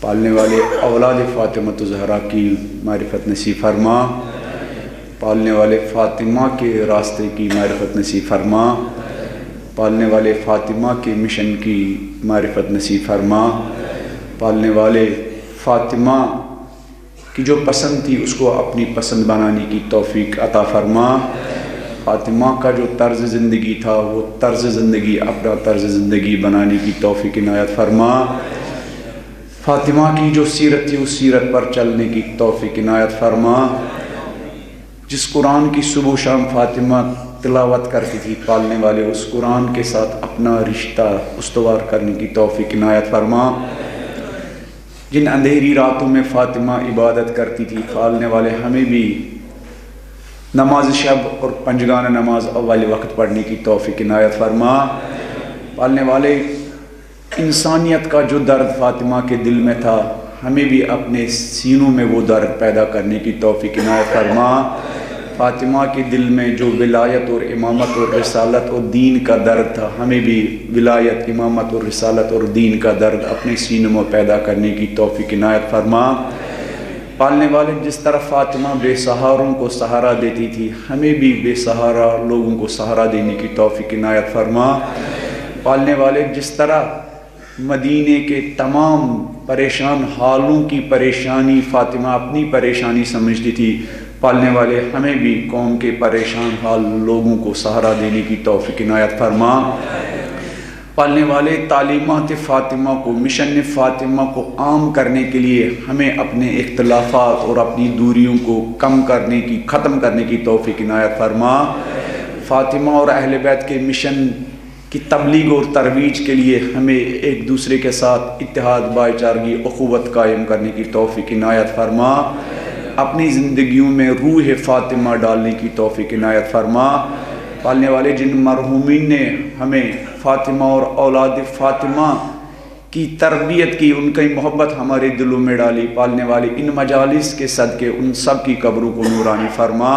پالنے والے اولاد فاطمۃ الزہرا کی معرفت نصیب فرما، پالنے والے فاطمہ کے راستے کی معرفت نصیب فرما، پالنے والے فاطمہ کے مشن کی معرفت نصیب فرما، پالنے والے فاطمہ کی جو پسند تھی اس کو اپنی پسند بنانے کی توفیق عطا فرما، فاطمہ کا جو طرز زندگی تھا وہ طرز زندگی اپنا طرز زندگی بنانے کی توفیق عنایت فرما، فاطمہ کی جو سیرت تھی اس سیرت پر چلنے کی توفیق عنایت فرما، جس قرآن کی صبح و شام فاطمہ تلاوت کرتی تھی پالنے والے اس قرآن کے ساتھ اپنا رشتہ استوار کرنے کی توفیق عنایت فرما، جن اندھیری راتوں میں فاطمہ عبادت کرتی تھی پالنے والے ہمیں بھی نماز شب اور پنجگانہ نماز اول وقت پڑھنے کی توفیق عنایت فرما، پالنے والے انسانیت کا جو درد فاطمہ کے دل میں تھا ہمیں بھی اپنے سینوں میں وہ درد پیدا کرنے کی توفیق عنایت فرما، فاطمہ کے دل میں جو ولایت اور امامت اور رسالت اور دین کا درد تھا ہمیں بھی ولایت، امامت اور رسالت اور دین کا درد اپنے سینوں میں پیدا کرنے کی توفیق عنایت فرما۔ پالنے والے جس طرح فاطمہ بے سہاروں کو سہارا دیتی تھی، ہمیں بھی بے سہارا لوگوں کو سہارا دینے کی توفیق عنایت فرما۔ پالنے والے جس طرح مدینے کے تمام پریشان حالوں کی پریشانی فاطمہ اپنی پریشانی سمجھتی تھی، پالنے والے ہمیں بھی قوم کے پریشان حال لوگوں کو سہارا دینے کی توفیق عنایت فرما۔ پالنے والے تعلیمات فاطمہ کو، مشن فاطمہ کو عام کرنے کے لیے ہمیں اپنے اختلافات اور اپنی دوریوں کو ختم کرنے کی توفیق عنایت فرما۔ فاطمہ اور اہل بیت کے مشن کی تبلیغ اور ترویج کے لیے ہمیں ایک دوسرے کے ساتھ اتحاد، بھائی چارگی، اخوت قائم کرنے کی توفیق عنایت فرما۔ اپنی زندگیوں میں روح فاطمہ ڈالنے کی توفیق عنایت فرما۔ پالنے والے جن مرحومین نے ہمیں فاطمہ اور اولاد فاطمہ کی تربیت کی، ان کی محبت ہمارے دلوں میں ڈالی، پالنے والے ان مجالس کے صدقے ان سب کی قبروں کو نورانی فرما۔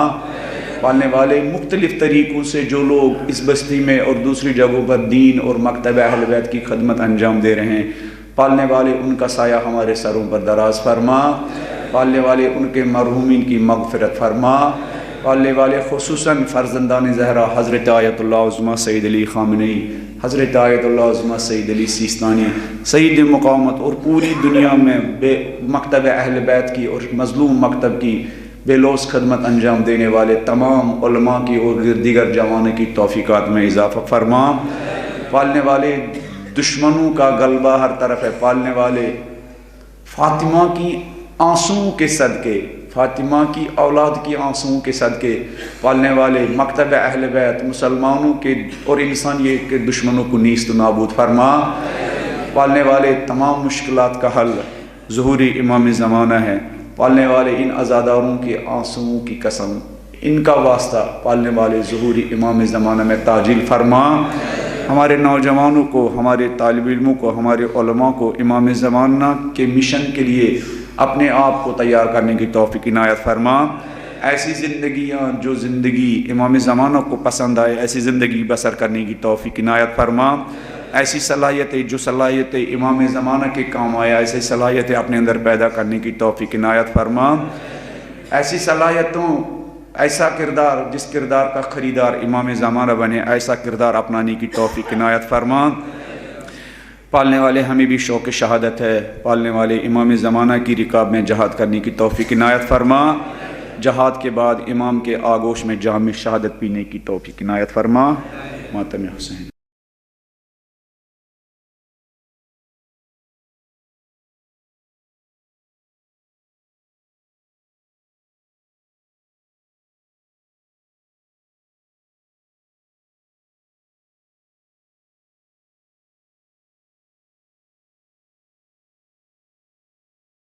پالنے والے مختلف طریقوں سے جو لوگ اس بستی میں اور دوسری جگہوں پر دین اور مکتب اہل بیت کی خدمت انجام دے رہے ہیں، پالنے والے ان کا سایہ ہمارے سروں پر دراز فرما۔ پالنے والے ان کے مرحومین کی مغفرت فرما۔ پالنے والے خصوصاً فرزندان زہرا حضرت آیت اللہ عظمہ سید علی خامنئی، حضرت آیت اللہ عظمہ سید علی سیستانی، سید مقامت، اور پوری دنیا میں مکتب اہل بیت کی اور مظلوم مکتب کی بے لوث خدمت انجام دینے والے تمام علماء کی اور دیگر جوانوں کی توفیقات میں اضافہ فرما۔ پالنے والے دشمنوں کا غلبہ ہر طرف ہے، پالنے والے فاطمہ کی آنسوؤں کے صدقے، فاطمہ کی اولاد کی آنسوؤں کے صدقے، پالنے والے مکتب اہل بیت مسلمانوں کے اور انسانیت کے دشمنوں کو نیست و نابود فرما۔ پالنے والے تمام مشکلات کا حل ظہوری امام زمانہ ہے، پالنے والے ان عزاداروں کے آنسوؤں کی قسم، ان کا واسطہ پالنے والے ظہوری امام زمانہ میں تاجیل فرما۔ ہمارے نوجوانوں کو، ہمارے طالب علموں کو، ہمارے علماء کو امام زمانہ کے مشن کے لیے اپنے آپ کو تیار کرنے کی توفیق عنایت فرما۔ ایسی زندگیاں جو زندگی امام زمانہ کو پسند آئے، ایسی زندگی بسر کرنے کی توفیق عنایت فرما۔ ایسی صلاحیتیں جو صلاحیتیں امام زمانہ کے کام آیا، ایسی صلاحیتیں اپنے اندر پیدا کرنے کی توفیق عنایت فرما۔ ایسی صلاحیتوں، ایسا کردار جس کردار کا خریدار امام زمانہ بنے، ایسا کردار اپنانے کی توفیق عنایت فرما۔ پالنے والے ہمیں بھی شوق شہادت ہے، پالنے والے امام زمانہ کی رکاب میں جہاد کرنے کی توفیق عنایت فرما۔ جہاد کے بعد امام کے آغوش میں جام شہادت پینے کی توفیق عنایت فرما۔ ماتم حسین۔